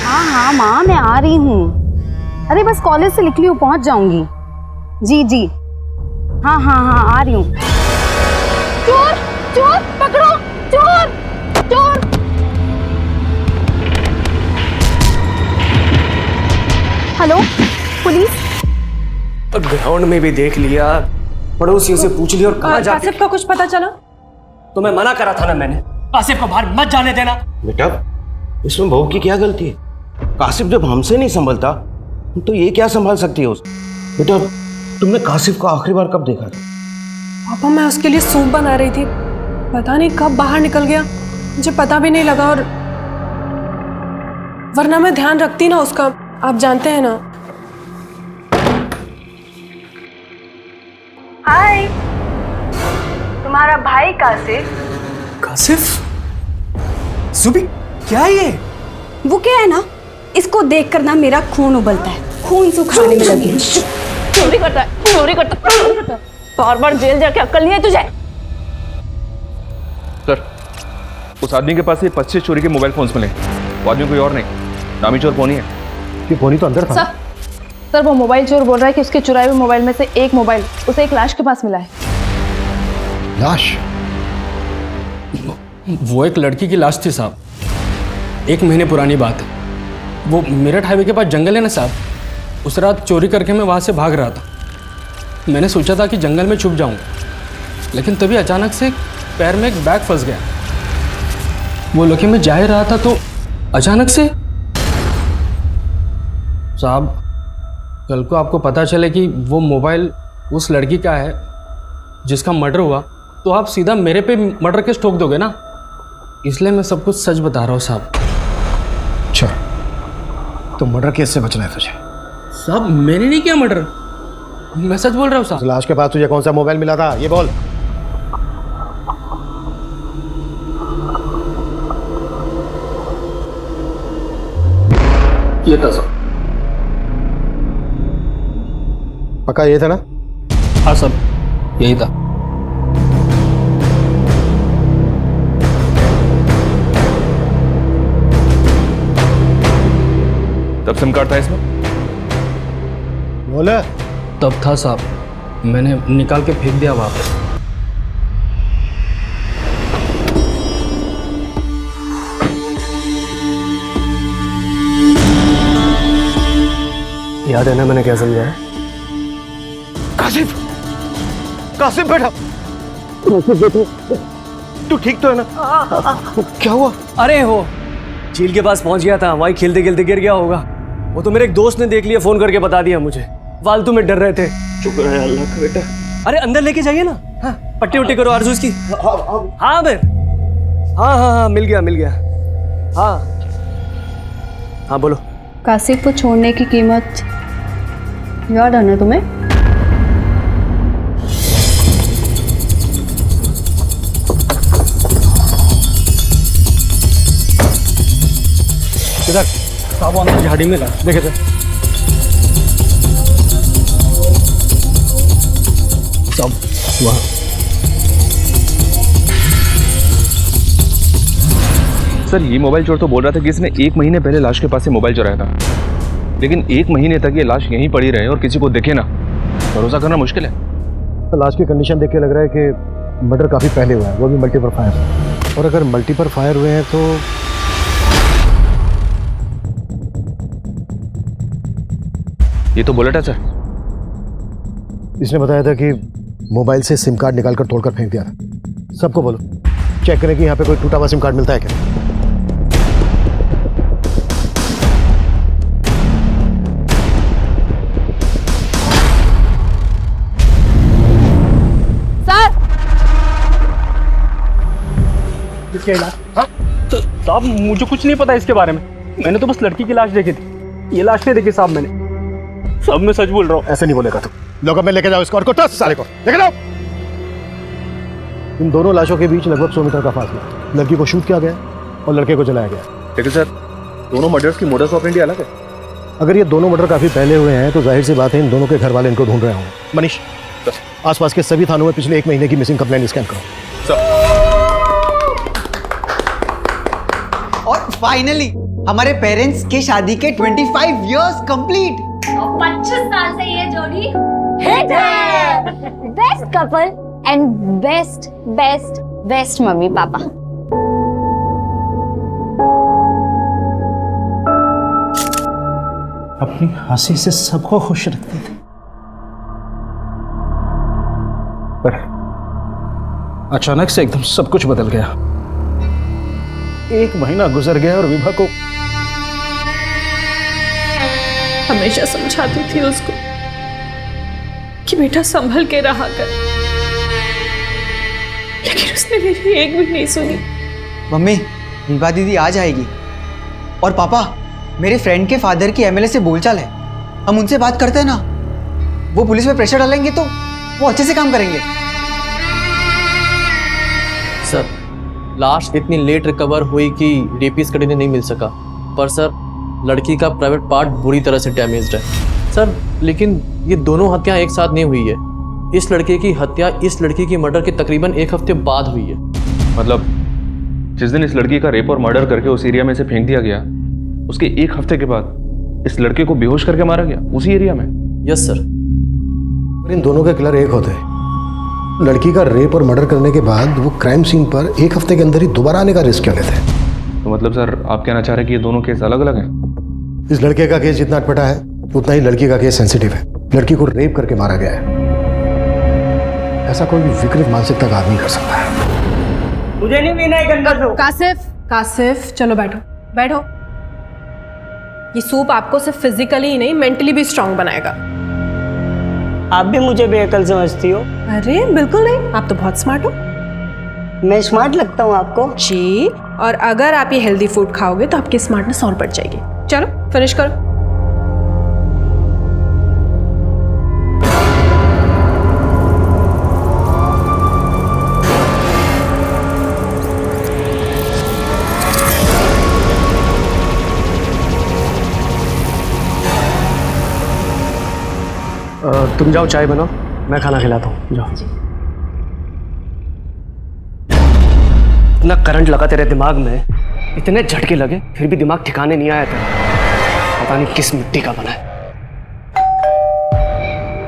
हाँ माँ, मैं आ रही हूँ। अरे बस कॉलेज से निकली हूँ, पहुँच जाऊंगी। जी हाँ आ रही हूँ। चोर पकड़ो, चोर। Hello police. ग्राउंड में भी देख लिया, पड़ोसियों से पूछ लिया, और कहाँ जाके कासिफ का कुछ पता चला? तो मैं मना करा था ना मैंने, कासिफ को बाहर मत जाने देना। बेटा इसमें बहू की क्या गलती है? कासिफ जब हमसे नहीं संभलता तो ये क्या संभाल सकती है उस? बेटा तुमने कासिफ को आखिरी बार कब देखा था? पापा मैं उसके लिए सूप बना रही थी, पता नहीं कब बाहर निकल गया, मुझे पता भी नहीं लगा। और वरना मैं ध्यान रखती ना उसका, आप जानते हैं ना। हाय, तुम्हारा भाई कासिफ? जुबी क्या है ये? वो क्या है ना, इसको देखकर ना मेरा खून उबलता है, खून सुखाने में लगी। चोरी करता है। बार जेल जाके अक्ल नहीं है तुझे? सर उस आदमी के पास से 25 चोरी के मोबाइल फोन्स मिले। वो आदमी कोई और नहीं, नामी चोर पोनी है। कि पोनी तो अंदर था। सर वो मोबाइल चोर बोल रहा है कि उसके चुराए हुए मोबाइल में से एक मोबाइल उसे एक लाश के पास मिला है। लाश? वो एक लड़की की लाश थी साहब, 1 महीने पुरानी बात है। वो मेरठ हाईवे के पास जंगल है ना साहब, उस रात चोरी करके मैं वहाँ से भाग रहा था। मैंने सोचा था कि जंगल में छुप जाऊँ, लेकिन तभी अचानक से पैर में एक बैग फंस गया। वो लेके मैं जा ही रहा था तो अचानक से साहब, कल को आपको पता चले कि वो मोबाइल उस लड़की का है जिसका मर्डर हुआ, तो आप सीधा मेरे पे मर्डर केस ठोक दोगे ना, इसलिए मैं सब कुछ सच बता रहा हूँ साहब। अच्छा, तो मर्डर केस से बचना है तुझे? साहब मैंने नहीं किया मर्डर, मैं सच बोल रहा हूँ साहब। लाश के पास तुझे कौन सा मोबाइल मिला था ये बोल। ये था साहब। पक्का ये था ना? हाँ साहब यही था। तब सिम कार्ड था इसमें? बोले तब था साहब, मैंने निकाल के फेंक दिया वहाँ पे। याद है ना मैंने क्या समझाया? कासिफ, कासिफ बेटा, कासिफ बेटा, तू ठीक तो है ना? क्या हुआ? अरे हो झील के पास पहुंच गया था, वहीं खेलते खेलते गिर गया होगा। वो तो मेरे एक दोस्त ने देख लिया, फोन करके बता दिया मुझे। फालतू में डर रहे थे। शुक्र है अल्लाह का बेटा। अरे अंदर लेके जाइए ना। हाँ, पट्टी उट्टी करो आरजू की। हाँ फिर हाँ मिल गया। हाँ बोलो। कासिफ को छोड़ने की कीमत याद है ना तुम्हें? इधर साहब अंदर झाड़ी में लगा, देखे थे सब वहाँ। सर ये मोबाइल चोर तो बोल रहा था कि इसने 1 महीने पहले लाश के पास से मोबाइल चुराया था, लेकिन 1 महीने तक ये लाश यहीं पड़ी रहे और किसी को दिखे ना, भरोसा करना मुश्किल है। तो लाश की कंडीशन देख के लग रहा है कि मर्डर काफी पहले हुआ है, वो भी मल्टीपल फायर। और अगर मल्टीपल फायर हुए हैं तो ये तो बुलेट है सर। इसने बताया था कि मोबाइल से सिम कार्ड निकालकर तोड़कर फेंक दिया था। सबको बोलो चेक करें कि यहाँ पे कोई टूटा हुआ सिम कार्ड मिलता है क्या। सर किया इलाज? हाँ तो साहब मुझे कुछ नहीं पता इसके बारे में, मैंने तो बस लड़की की लाश देखी थी, ये लाश नहीं देखी साहब मैंने। साहब मैं सच बोल रहा हूँ। ऐसे नहीं बोलेगा तू। लोगों में लेके जाओ इसको और को टस साले को लेके जाओ। इन दोनों लाशों के बीच लगभग 100 मीटर का फासला। लड़की को शूट किया गया और लड़के को जलाया गया। लेकिन सर दोनों मर्डर्स की मोडस ऑपरेंडी अलग है। अगर ये दोनों मर्डर काफी पहले हुए हैं तो जाहिर सी बात है इन दोनों के घर वाले इनको ढूंढ रहे होंगे। मनीष आसपास के सभी थानों में पिछले 1 महीने की मिसिंग कंप्लेंट स्कैन करो। और फाइनली हमारे पेरेंट्स के शादी के 25 इयर्स कंप्लीट। 25 साल से ये जोड़ी हिट है। Best couple and best best best mummy papa. अपनी हंसी से सबको खुश रखते थे, पर अचानक से एकदम सब कुछ बदल गया। 1 महीना गुजर गया और विभा को हमेशा समझाती थी उसको कि बेटा संभल के रहा कर, लेकिन उसने मेरी एक भी नहीं सुनी। मम्मी विभा दीदी आ जाएगी। और पापा मेरे फ्रेंड के फादर की एमएलए से बोलचाल है, हम उनसे बात करते हैं ना, वो पुलिस पे प्रेशर डालेंगे तो वो अच्छे से काम करेंगे। सर लाश इतनी लेट रिकवर हुई कि रेपिस्ट का डीएनए नहीं मिल सका, पर सर लड़की का प्राइवेट पार्ट बुरी तरह से डैमेज्ड है सर। लेकिन ये दोनों हत्या एक साथ नहीं हुई है, इस लड़के की हत्या इस लड़की की मर्डर के तकरीबन 1 हफ्ते बाद हुई है। मतलब जिस दिन इस लड़की का रेप और मर्डर करके उस एरिया में से फेंक दिया गया, उसके 1 हफ्ते के बाद इस लड़के को बेहोश करके मारा गया उसी एरिया में। Yes sir. इन दोनों के किलर एक होते हैं। लड़की का रेप और मर्डर करने के बाद वो क्राइम सीन पर 1 हफ्ते के अंदर ही दोबारा आने का रिस्क क्यों लेते हैं? तो मतलब सर आप कहना चाह रहे हैं कि ये दोनों केस अलग अलग हैं? इस लड़के का केस जितना अटपटा है उतना ही लड़की का केस सेंसिटिव है। लड़की को रेप करके मारा गया है, ऐसा कोई भी विकृत मानसिकता का आदमी कर सकता है। मुझे नहीं पीना है गंगा सूप। कासिफ चलो बैठो बैठो। ये सूप आपको सिर्फ फिजिकली ही नहीं मेंटली भी स्ट्रांग बनाएगा। आप भी मुझे बेअकल समझती हो? अरे बिल्कुल नहीं, आप तो बहुत स्मार्ट हो। मैं स्मार्ट लगता हूँ आपको? जी, और अगर आप ये हेल्दी फूड खाओगे तो आपकी स्मार्टनेस और बढ़ जाएगी। चलो फिनिश करो। तुम जाओ चाय बनाओ, मैं खाना खिलाता हूँ, जाओ। इतना करंट लगा तेरे दिमाग में, इतने झटके लगे फिर भी दिमाग ठिकाने नहीं आया तेरा। पता नहीं किस मिट्टी का बना है।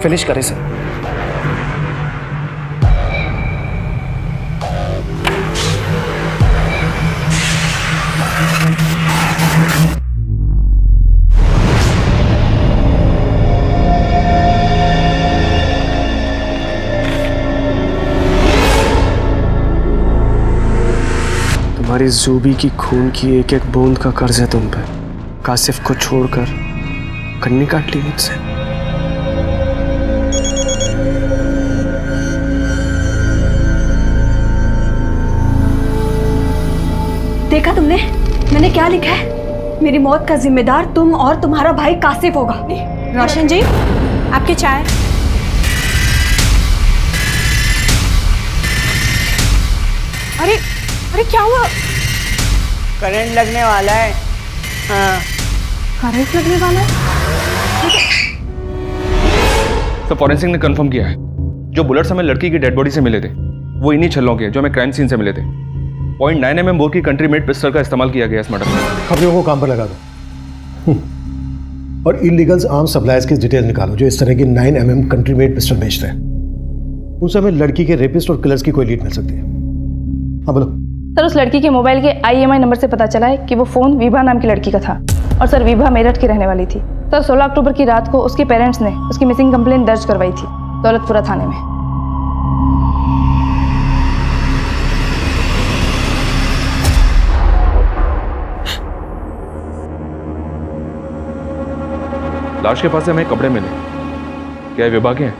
फिनिश करे सर। तुम्हारी जूबी की खून की एक एक बूंद का कर्ज है तुम पे। कासिफ को छोड़कर कन्नी काट ली मुझसे। देखा तुमने मैंने क्या लिखा है? मेरी मौत का जिम्मेदार तुम और तुम्हारा भाई कासिफ होगा। रोशन जी आपकी चाय। अरे अरे क्या हुआ? करंट लगने वाला है। हाँ करंट लगने वाला है? तो फॉरेंसिक ने कंफर्म किया है जो बुलेट्स हमें लड़की की डेड बॉडी से मिले थे वो इन्हीं छल्लों के जो हमें क्राइम सीन से मिले थे। 0.9 mm बोर की कंट्री मेड पिस्टल का इस्तेमाल किया गया इस मर्डर में। खबरों को काम पर लगा दो और इलीगल्स आर्म सप्लायर्स की डिटेल निकालो जो इस तरह की 9 mm कंट्री मेड पिस्टल बेचते हैं। उनसे हमें लड़की के रेपिस्ट और किलर्स की कोई लीड मिल सकती है। हाँ बोलो। सर उस लड़की के मोबाइल के IMI नंबर से पता चला है कि वो फ़ोन विभा नाम की लड़की का था और सर विभा मेरठ की रहने वाली थी। सर 16 अक्टूबर की रात को उसके पेरेंट्स ने उसकी मिसिंग कंप्लेंट दर्ज करवाई थी दौलतपुरा थाने में। लाश के पास से हमें कपड़े मिले, क्या ये विभा के हैं?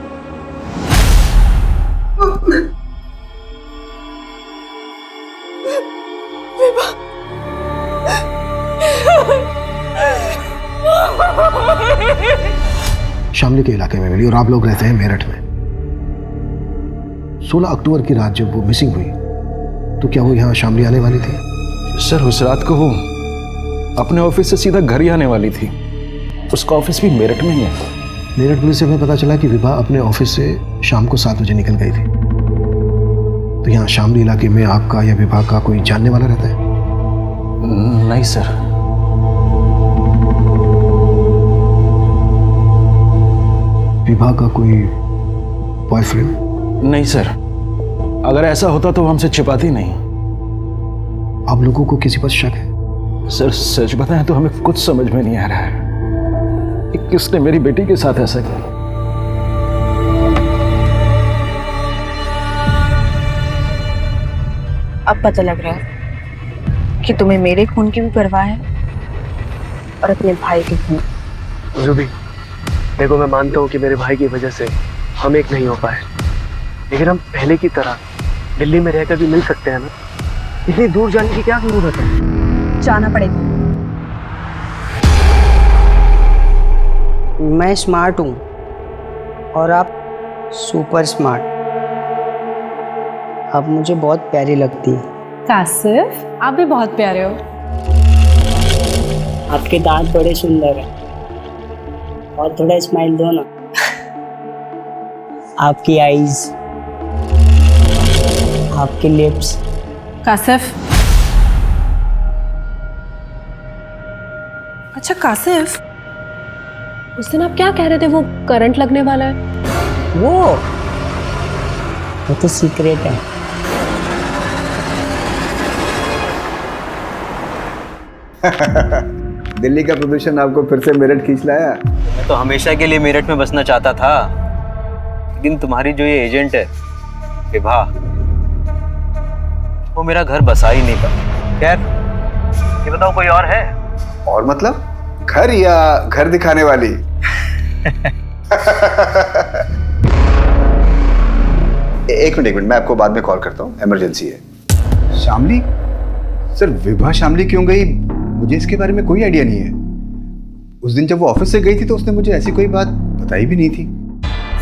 शामली के इलाके में मिली और आप लोग रहते हैं मेरठ में। 16 अक्टूबर की रात जब वो मिसिंग हुई तो क्या वो यहाँ शामली आने वाली थी? सर उस रात को वो अपने ऑफिस से सीधा घर ही आने वाली थी। उसका ऑफिस भी मेरठ में ही है। मेरठ पुलिस से हमें पता चला कि विभा अपने ऑफिस से शाम को 7 बजे निकल गई थी। तो यहाँ शामली इलाके में आपका या विभा का कोई जानने वाला रहता है? नहीं सर। विभा का कोई बॉयफ्रेंड? नहीं सर, अगर ऐसा होता तो वो हमसे छिपाती नहीं। आप लोगों को किसी पर शक है? सर सच बताएं तो हमें कुछ समझ में नहीं आ रहा है कि किसने मेरी बेटी के साथ ऐसा किया। अब पता लग रहा है कि तुम्हें मेरे खून की भी परवाह है और अपने भाई के खून। जुबी, देखो मैं मानता हूँ कि मेरे भाई की वजह से हम एक नहीं हो पाए, लेकिन हम पहले की तरह दिल्ली में रहकर भी मिल सकते हैं ना। इतनी दूर जाने की क्या जरूरत है? जाना पड़ेगा। मैं स्मार्ट हूँ और आप सुपर स्मार्ट। आप मुझे बहुत प्यारी लगती है। कासिफ, आप भी बहुत प्यारे हो। आपके दांत बड़े सुंदर हैं और थोड़ा स्माइल दो ना। आपकी आईज, आपके लिप्स। कासिफ, अच्छा कासिफ, उस दिन आप क्या कह रहे थे वो करंट लगने वाला है? वो तो सीक्रेट है। दिल्ली का प्रदूषण आपको फिर से मेरठ खींच लाया। मैं तो हमेशा के लिए मेरठ में बसना चाहता था, लेकिन तुम्हारी जो ये एजेंट है विभा, वो मेरा घर बसा ही नहीं पाया। खैर, ये बताओ कोई और है? और मतलब घर या घर दिखाने वाली? एक मिनट मैं आपको बाद में कॉल करता हूँ, इमरजेंसी है। शामली? सर विभा शामली क्यों गई, मुझे इसके बारे में कोई आइडिया नहीं है। उस दिन जब वो ऑफिस से गई थी तो उसने मुझे ऐसी कोई बात बताई भी नहीं थी।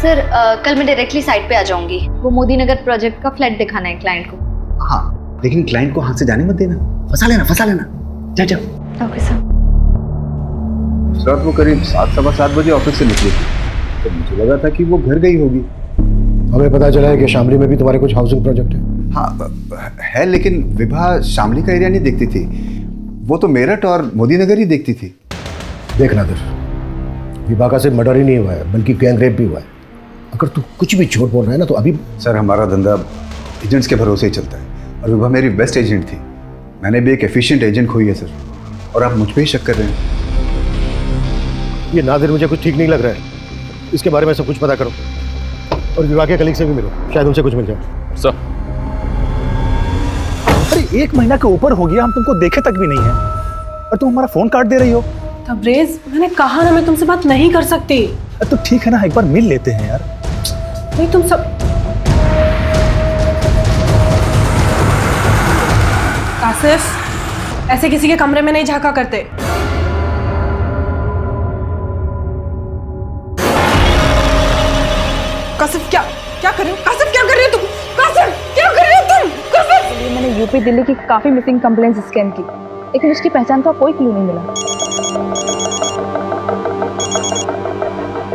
सर कल मैं डायरेक्टली साइट पे आ जाऊंगी। वो मोदी नगर प्रोजेक्ट का फ्लैट दिखाना है क्लाइंट को। हाँ, लेकिन क्लाइंट को हाथ से जाने मत देना। फंसा लेना। जा जाओ। Okay sir. उस रात वो करीब 7-7:15 बजे ऑफिस से निकली थी, तो मुझे लगा था कि वो घर गई होगी। हमें पता चला है कि शामली में भी तुम्हारे कुछ हाउसिंग प्रोजेक्ट है। हाँ है, लेकिन विभा शामली का एरिया नहीं देखती थी। वो तो मेरठ और मोदी नगर ही देखती थी। देख नादिर, विभा का सिर्फ मर्डर ही नहीं हुआ है बल्कि गैंग रेप भी हुआ है। अगर तू कुछ भी झूठ बोल रहा है ना तो अभी। सर हमारा धंधा एजेंट्स के भरोसे ही चलता है और विभा मेरी बेस्ट एजेंट थी। मैंने भी एक एफिशिएंट एजेंट खोई है सर, और आप मुझ पर ही शक कर रहे हैं। ये नादिर मुझे कुछ ठीक नहीं लग रहा है। इसके बारे में सब कुछ पता करो और विभा के कलीग से भी मिलो, शायद उनसे कुछ मिल जाए। सर, अरे 1 महीना के ऊपर हो गया, हम तुमको देखे तक भी नहीं है और तुम हमारा फोन काट दे रही हो। तबरेज, मैंने कहा ना मैं तुमसे बात नहीं कर सकती। तो ठीक है ना, एक बार मिल लेते हैं यार। नहीं तुम सब। कासिफ, ऐसे किसी के कमरे में नहीं झांका करते। कासिफ क्या कर रहे हो? कासिफ क्या कर रहे हो तुम? कासिफ क्या कर रहे हो तुम? कासिफ! मैंने यूपी दिल्ली की काफी मिसिंग कंप्लेंट्स स्कैन की, लेकिन उसकी पहचान का कोई क्लू नहीं मिला।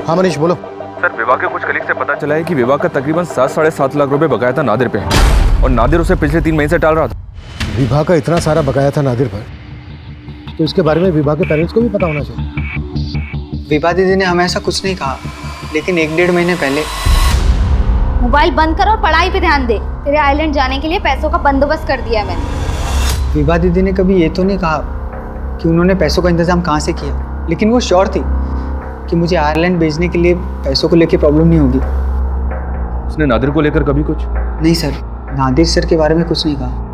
हाँ मनीष बोलो। सर विभा के कुछ कलीग से पता चला है कि विभा का तकरीबन 7-7.5 लाख रुपए बकाया था नादिर पे, और नादिर उसे पिछले 3 महीने से टाल रहा था। विभा का इतना सारा बकाया था नादिर पर, तो इसके बारे में विभा के पेरेंट्स को भी पता होना चाहिए। विभा दीदी ने हमें ऐसा कुछ नहीं कहा, लेकिन 1-1.5 महीने पहले। मोबाइल बंद कर और पढ़ाई पे ध्यान दे। तेरे आइलैंड जाने के लिए पैसों का बंदोबस्त कर दिया है मैंने। विभा दीदी ने कभी ये तो नहीं कहा कि उन्होंने पैसों का इंतजाम कहाँ से किया, लेकिन वो श्योर थी कि मुझे आयरलैंड भेजने के लिए पैसों को लेकर प्रॉब्लम नहीं होगी। उसने नादिर को लेकर कभी कुछ? नहीं सर, नादिर सर के बारे में कुछ नहीं कहा।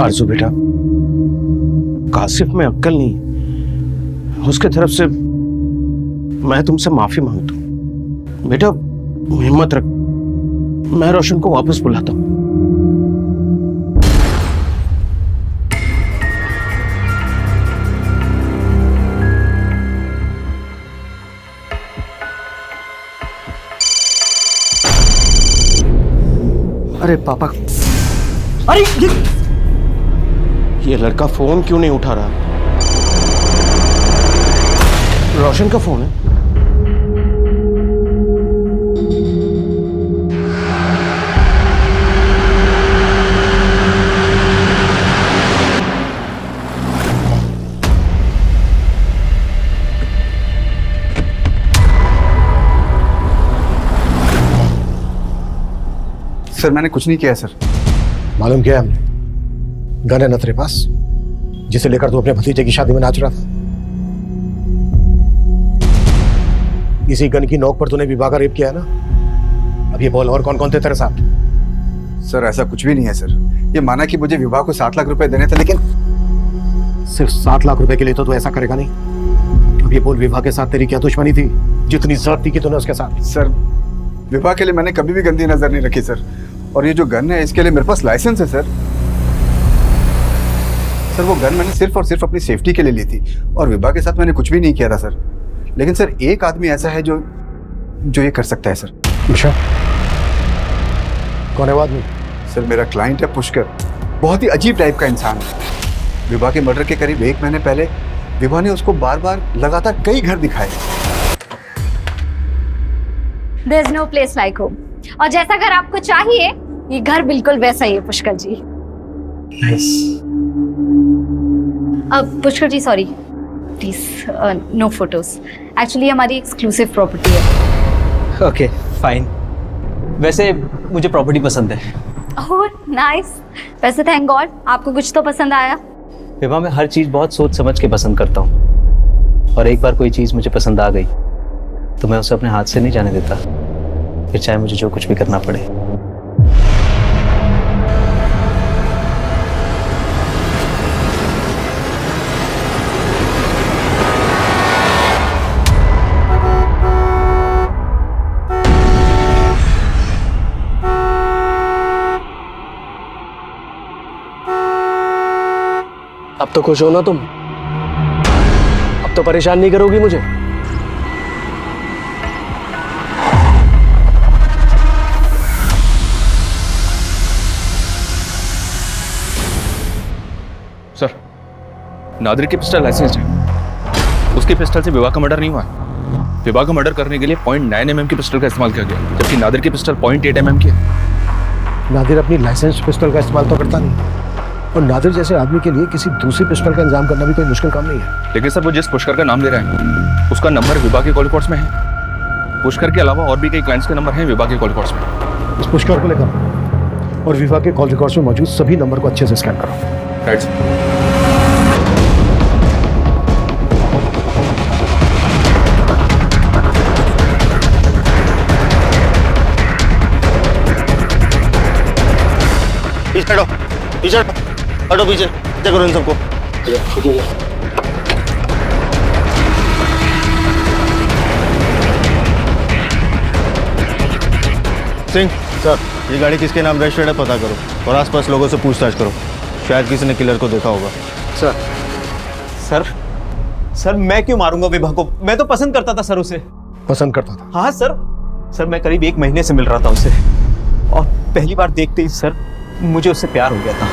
आरजू बेटा, कासिफ में अक्ल नहीं, उसके तरफ से मैं तुमसे माफी मांगता हूँ। बेटा हिम्मत रख, मैं रोशन को वापस बुलाता हूँ। अरे पापा, अरे ये लड़का फोन क्यों नहीं उठा रहा? रोशन का फोन है। सर मैंने कुछ नहीं किया सर। मालूम किया हमने, गन है ना तेरे पास, जिसे लेकर तू अपने भतीजे की शादी में नाच रहा था? इसी गन की नोक पर तूने विवाह का रेप किया है ना? अब ये बोल, और कौन कौन थे तेरे साथ? सर ऐसा कुछ भी नहीं है सर। ये माना कि मुझे विवाह को 7 लाख रुपए देने थे, लेकिन सिर्फ 7 लाख रुपए के लिए तो तू ऐसा करेगा नहीं। अब ये बोल, विवाह के साथ तेरी क्या दुश्मनी थी जितनी जरूरत थी कि तूने उसके साथ? सर विवाह के लिए मैंने कभी भी गंदी नजर नहीं रखी सर। और ये जो गन है इसके लिए मेरे पास लाइसेंस है सर। सर वो गन मैंने सिर्फ और सिर्फ अपनी सेफ्टी के लिए ली थी, और विवाह के साथ मैंने कुछ भी नहीं किया था सर। लेकिन सर एक आदमी ऐसा है जो ये कर सकता है सर। अच्छा, कौन है वो आदमी? सर मेरा क्लाइंट है पुष्कर, बहुत ही अजीब टाइप का इंसान है। विवाह के मर्डर के करीब 1 महीने पहले विवाह ने उसको बार बार लगातार कई घर दिखाए। There's no place like home. और जैसा घर आपको चाहिए, ये घर बिल्कुल वैसा ही है पुष्कर जी। अब Pushkar ji sorry, please no photos. Actually हमारी एक्सक्लूसिव प्रॉपर्टी है। Okay fine. वैसे मुझे प्रॉपर्टी पसंद है। Oh nice. वैसे थैंक गॉड आपको कुछ तो पसंद आया। विवाह में हर चीज़ बहुत सोच समझ के पसंद करता हूँ, और एक बार कोई चीज़ मुझे पसंद आ गई तो मैं उसे अपने हाथ से नहीं जाने देता, फिर चाहे मुझे जो कुछ भी करना पड़े। अब तो खुश हो ना तुम? अब तो परेशान नहीं करोगी मुझे? सर नादिर की पिस्टल लाइसेंस है, उसकी पिस्टल से विवाह का मर्डर नहीं हुआ। विवाह का मर्डर करने के लिए 0.9 mm की पिस्टल का इस्तेमाल किया गया, जबकि नादिर की पिस्टल 0.8 mm की है। नादिर अपनी लाइसेंस पिस्टल का इस्तेमाल तो करता नहीं, और नादिर जैसे आदमी के लिए किसी दूसरी पिस्टल का इंतजाम करना भी कोई मुश्किल काम नहीं है। लेकिन सर वो जिस पुष्कर का नाम ले रहा है उसका नंबर विवाह के कॉल रिकॉर्ड्स में है। पुष्कर के अलावा और भी कई क्लाइंट्स के नंबर हैं विवाह के कॉल रिकॉर्ड्स में। इस पुष्कर को लेकर और विवाह के कॉल रिकॉर्ड्स में मौजूद सभी नंबर को अच्छे से स्कैन करो। Right sir. पीछे हटो, पीछे हटो, पीछे चेक करो इन सबको। सिंह सर, ये गाड़ी किसके नाम रजिस्टर्ड है पता करो, और आसपास लोगों से पूछताछ करो, शायद किसी ने किलर को देखा होगा। सर सर मैं क्यों मारूंगा विवाह को? मैं तो पसंद करता था सर उसे। पसंद करता था? हाँ सर मैं करीब 1 महीने से मिल रहा था उसे, और पहली बार देखते ही सर मुझे उससे प्यार हो गया था।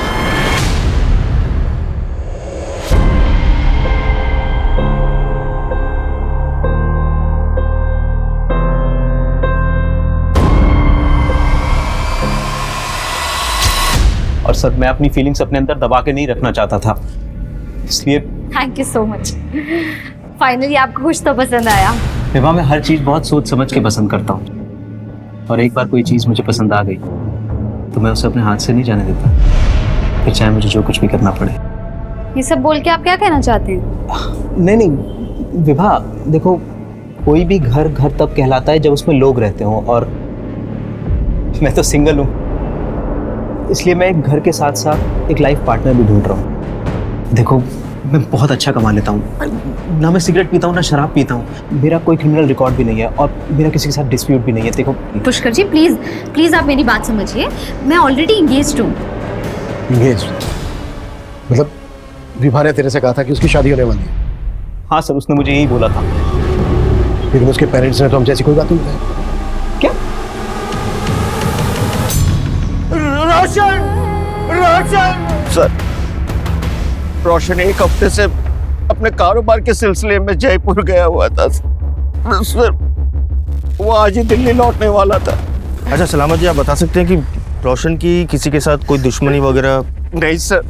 और सर मैं अपनी फीलिंग्स अपने अंदर दबा के नहीं रखना चाहता था, इसलिए thank you so much. Finally आपको कुछ तो पसंद आया। विवाह में हर चीज बहुत सोच समझ के पसंद करता हूँ, और एक बार कोई चीज मुझे पसंद आ गई तो मैं उसे अपने हाथ से नहीं जाने देता, फिर चाहे मुझे जो कुछ भी करना पड़े। ये सब बोल के आप क्या कहना चाहते हैं? नहीं विवाह देखो, कोई भी घर घर तब कहलाता है जब उसमें लोग रहते हों, और मैं तो सिंगल हूँ, इसलिए मैं एक घर के साथ साथ एक लाइफ पार्टनर भी ढूंढ रहा हूँ। देखो मैं बहुत अच्छा कमा लेता हूँ, ना मैं सिगरेट पीता हूँ ना शराब पीता हूँ, मेरा कोई क्रिमिनल रिकॉर्ड भी नहीं है, और मेरा किसी के साथ डिस्प्यूट भी नहीं है। देखो पुष्कर जी प्लीज प्लीज आप मेरी बात समझिए, मैं ऑलरेडी इंगेज्ड हूँ। इंगेज्ड? मतलब विभा ने तेरे से कहा था कि उसकी शादी होने वाली है? हाँ सर, उसने मुझे यही बोला था। लेकिन उसके पेरेंट्स ने तो हम जैसी कोई बात नहीं बताई। क्या? रोशन, रोशन। सर, रोशन एक हफ्ते से अपने कारोबार के सिलसिले में जयपुर गया हुआ था सर। वो आज ही दिल्ली लौटने वाला था। अच्छा सलामत जी, आप बता सकते हैं कि रोशन की किसी के साथ कोई दुश्मनी वगैरह? नहीं सर,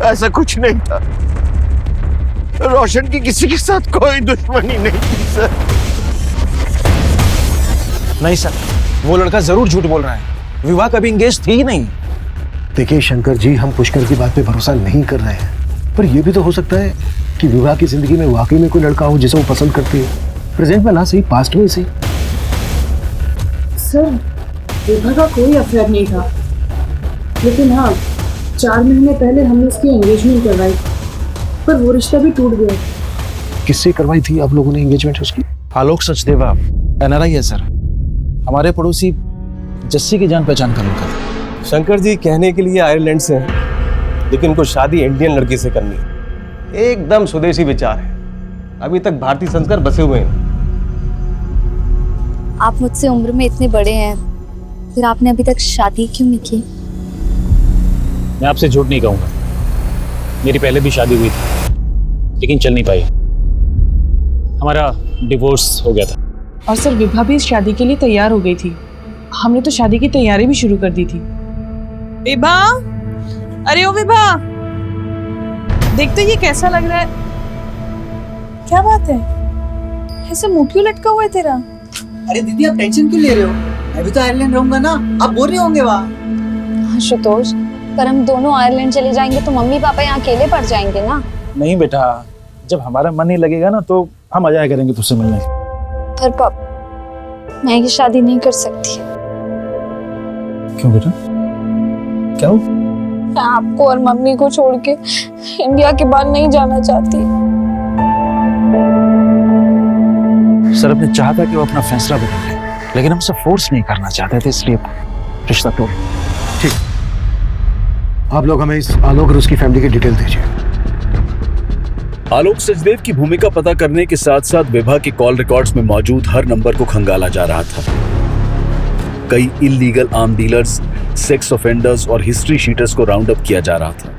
ऐसा कुछ नहीं था। रोशन की किसी के साथ कोई दुश्मनी नहीं थी सर। नहीं सर, वो लड़का जरूर झूठ बोल रहा है। विवाह कभी इंगेज थी ही नहीं। देखिए शंकर जी, हम पुष्कर की बात पे भरोसा नहीं कर रहे हैं, पर यह भी तो हो सकता है कि विवाह की जिंदगी में वाकई में कोई लड़का हो जिसे वो पसंद करती है। प्रेजेंट में ना सही, पास्ट में सही। सर, विवाह का कोई अफेयर नहीं था, लेकिन हाँ 4 महीने पहले हमने उसकी एंगेजमेंट करवाई, पर वो रिश्ता भी टूट गया। किससे करवाई थी आप लोगों ने एंगेजमेंट उसकी? आलोक सचदेवा NRI है सर, हमारे पड़ोसी जस्सी की जान पहचान का लड़का। शंकर जी कहने के लिए आयरलैंड से हैं, लेकिन उनको शादी इंडियन लड़की से करनी है। एकदम स्वदेशी विचार है, अभी तक भारतीय संस्कार बसे हुए हैं। आप मुझसे उम्र में इतने बड़े हैं, फिर आपने अभी तक शादी क्यों नहीं की? मैं आपसे झूठ नहीं कहूँगा, मेरी पहले भी शादी हुई थी, लेकिन चल नहीं पाई। हमारा डिवोर्स हो गया था। और सर, विभा भी इस शादी के लिए तैयार हो गई थी। हमने तो शादी की तैयारी भी शुरू कर दी थी। विभा, अरे ओ विभा, देख तो ये कैसा लग रहा है। क्या बात है, ऐसे मुंह क्यों लटका हुआ है तेरा? अरे दीदी, आप टेंशन क्यों ले रहे हो? मैं भी तो आयरलैंड रहूंगा ना, आप बोर नहीं होंगे वहाँ? आशुतोष, पर हम दोनों आयरलैंड चले जाएंगे तो मम्मी पापा यहाँ अकेले पड़ जाएंगे ना। नहीं बेटा, जब हमारा मन नहीं लगेगा ना तो हम आ जाया करेंगे तुझसे मिलने। पर पापा, मैं ये शादी नहीं कर सकती। क्यों बेटा, क्या हो? मैं आपको और मम्मी को छोड़ के इंडिया के बाहर नहीं जाना चाहती। सर, अपने चाहता कि वो अपना फैसला बदल ले, लेकिन हम सब फोर्स नहीं करना चाहते थे, इसलिए रिश्ता तोड़। ठीक, आप लोग हमें इस आलोक और उसकी फैमिली की डिटेल दीजिए। आलोक सचदेव की भूमिका पता करने के साथ साथ विभा के कॉल रिकॉर्ड्स में मौजूद हर नंबर को खंगाला जा रहा था। कई illegal arm dealers, sex offenders और हिस्ट्री शीटर्स को राउंड अप किया जा रहा था।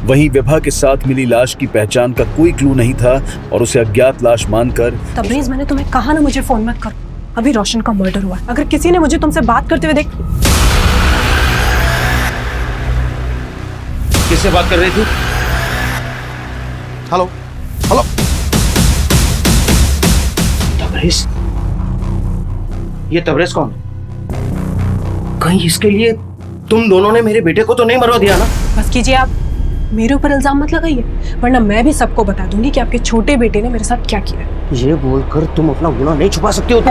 वहीं विभा के साथ मिली लाश की पहचान का कोई क्लू नहीं था और उसे अज्ञात लाश मानकर। तबरेज, मैंने तुम्हें कहा ना मुझे फोन मत करो, अभी रोशन का मर्डर हुआ। अगर किसी ने मुझे तुमसे बात करते हुए देख। किससे बात कर रही थी? Hello hello. तबरेज, ये तबरेज कौन? कहीं इसके लिए तुम दोनों ने मेरे बेटे को तो नहीं मरवा दिया ना? बस कीजिए, आप मेरे ऊपर इल्जाम मत लगाइए, वरना मैं भी सबको बता दूंगी कि आपके छोटे बेटे ने मेरे साथ क्या किया। ये बोलकर तुम अपना गुनाह नहीं छुपा सकती हो।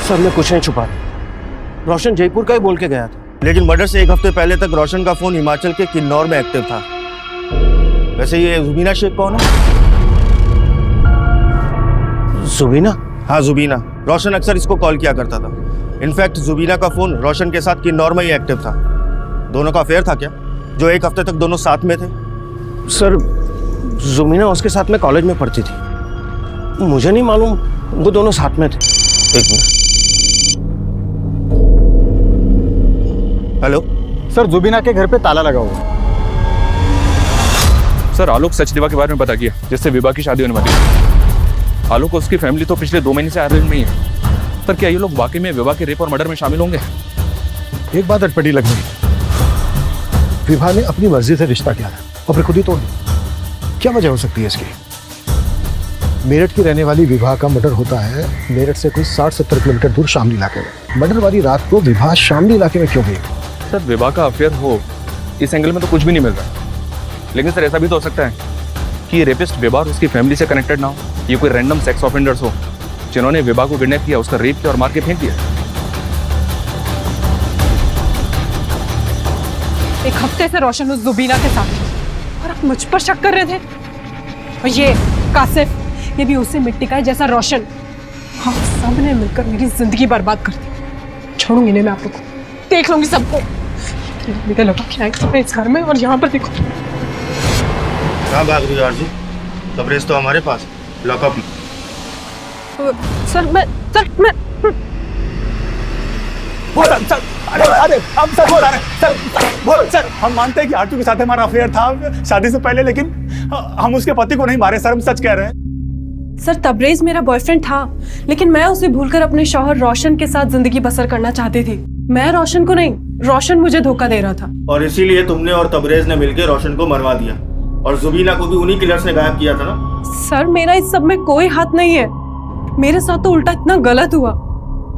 सर, मैं कुछ नहीं छुपा रहा। रोशन जयपुर का ही बोल के गया था, लेकिन मर्डर से 1 हफ्ते पहले तक रोशन का फोन हिमाचल के किन्नौर में एक्टिव था। वैसे ये जुबीना शेख कौन है? जुबीना? हाँ, जुबीना। रोशन अक्सर इसको कॉल किया करता था। इनफैक्ट जुबीना का फोन रोशन के साथ किन्नौर में ही एक्टिव था। दोनों का अफेयर था क्या, जो 1 हफ्ते तक दोनों साथ में थे? सर, जुबीना उसके साथ में कॉलेज में पढ़ती थी, मुझे नहीं मालूम वो दोनों साथ में थे। एक मिनट। हेलो सर, जुबीना के घर पे ताला लगा हुआ। सर, आलोक सचदेवा के बारे में पता किया, जिससे विभा की शादी होने वाली है। आलोक और उसकी फैमिली तो पिछले 2 महीने से आयरलैंड में ही है। पर क्या ये लोग वाकई में विभा के रेप और मर्डर में शामिल होंगे? एक बात अटपटी लग रही। विभा ने अपनी मर्जी से रिश्ता किया था और फिर खुद ही तोड़ दिया। क्या वजह हो सकती है इसकी? मेरठ की रहने वाली विभा का मर्डर होता है मेरठ से कोई 60-70 किलोमीटर दूर शामली इलाके में। मर्डर वाली रात को विभा शामली इलाके में क्यों गई? सर, विभा का अफेयर हो, इस एंगल में तो कुछ भी नहीं मिल रहा। लेकिन सर, ऐसा भी तो हो सकता है कि ये रेपिस्ट विभा और उसकी फैमिली से कनेक्टेड ना हो। ये कोई रैंडम सेक्स ऑफेंडर्स हो जिन्होंने विभा को किडनैप किया, उसका रेप किया और मार के फेंक दिया। 1 हफ्ते से रोशन उस जुबीना के साथ और आप मुझ पर शक कर रहे थे। और ये कासिफ, ये भी उसे मिट्टी का है जैसा रोशन। हाँ, सबने मिलकर मेरी जिंदगी बर्बाद कर दी। छोड़ूंगी नहीं मैं आप लोग को, देख लूंगी सबको। मेरे लोग क्या है इस घर में, और यहाँ पर देखो। कहाँ भाग रही हो आरजू? कवरेज तो हमारे पास, लॉकअप में। सर मैं सर हम मानते हैं कि आरजू के साथ हमारा अफेयर था शादी से पहले, लेकिन हम उसके पति को नहीं मारे सर, हम सच कह रहे हैं। सर तबरेज मेरा बॉयफ्रेंड था, लेकिन मैं उसे भूलकर अपने शौहर रोशन के साथ जिंदगी बसर करना चाहती थी। मैं रोशन को नहीं, रोशन मुझे धोखा दे रहा था। और इसीलिए तुमने और तबरेज ने मिलकर रोशन को मरवा दिया, और जुबीना को भी उन्हीं किलर्स ने गायब किया था ना? सर मेरा इस सब में कोई हाथ नहीं है, मेरे साथ तो उल्टा इतना गलत हुआ।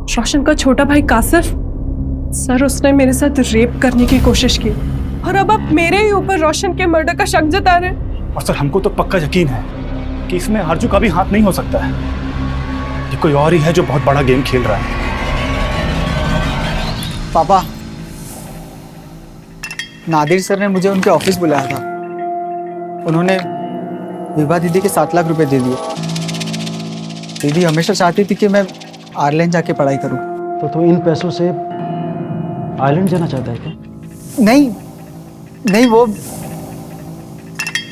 रोशन का छोटा भाई कासिफ, सर उसने मेरे साथ रेप करने की कोशिश की, और अब आप मेरे ही ऊपर रोशन के मर्डर का शक जता रहे हैं। और सर हमको तो पक्का यकीन है कि इसमें आरजू का भी हाथ नहीं हो सकता है, ये कोई और ही है जो बहुत बड़ा गेम खेल रहा है। पापा, नादिर सर ने मुझे उनके ऑफिस बुलाया था। उन्होंने विभा दीदी के 7 लाख रुपए दे दिए। दीदी हमेशा चाहती थी कि मैं आयरलैंड जाके पढ़ाई करूं। तो तू इन पैसों से आयरलैंड जाना चाहता है क्या? नहीं, वो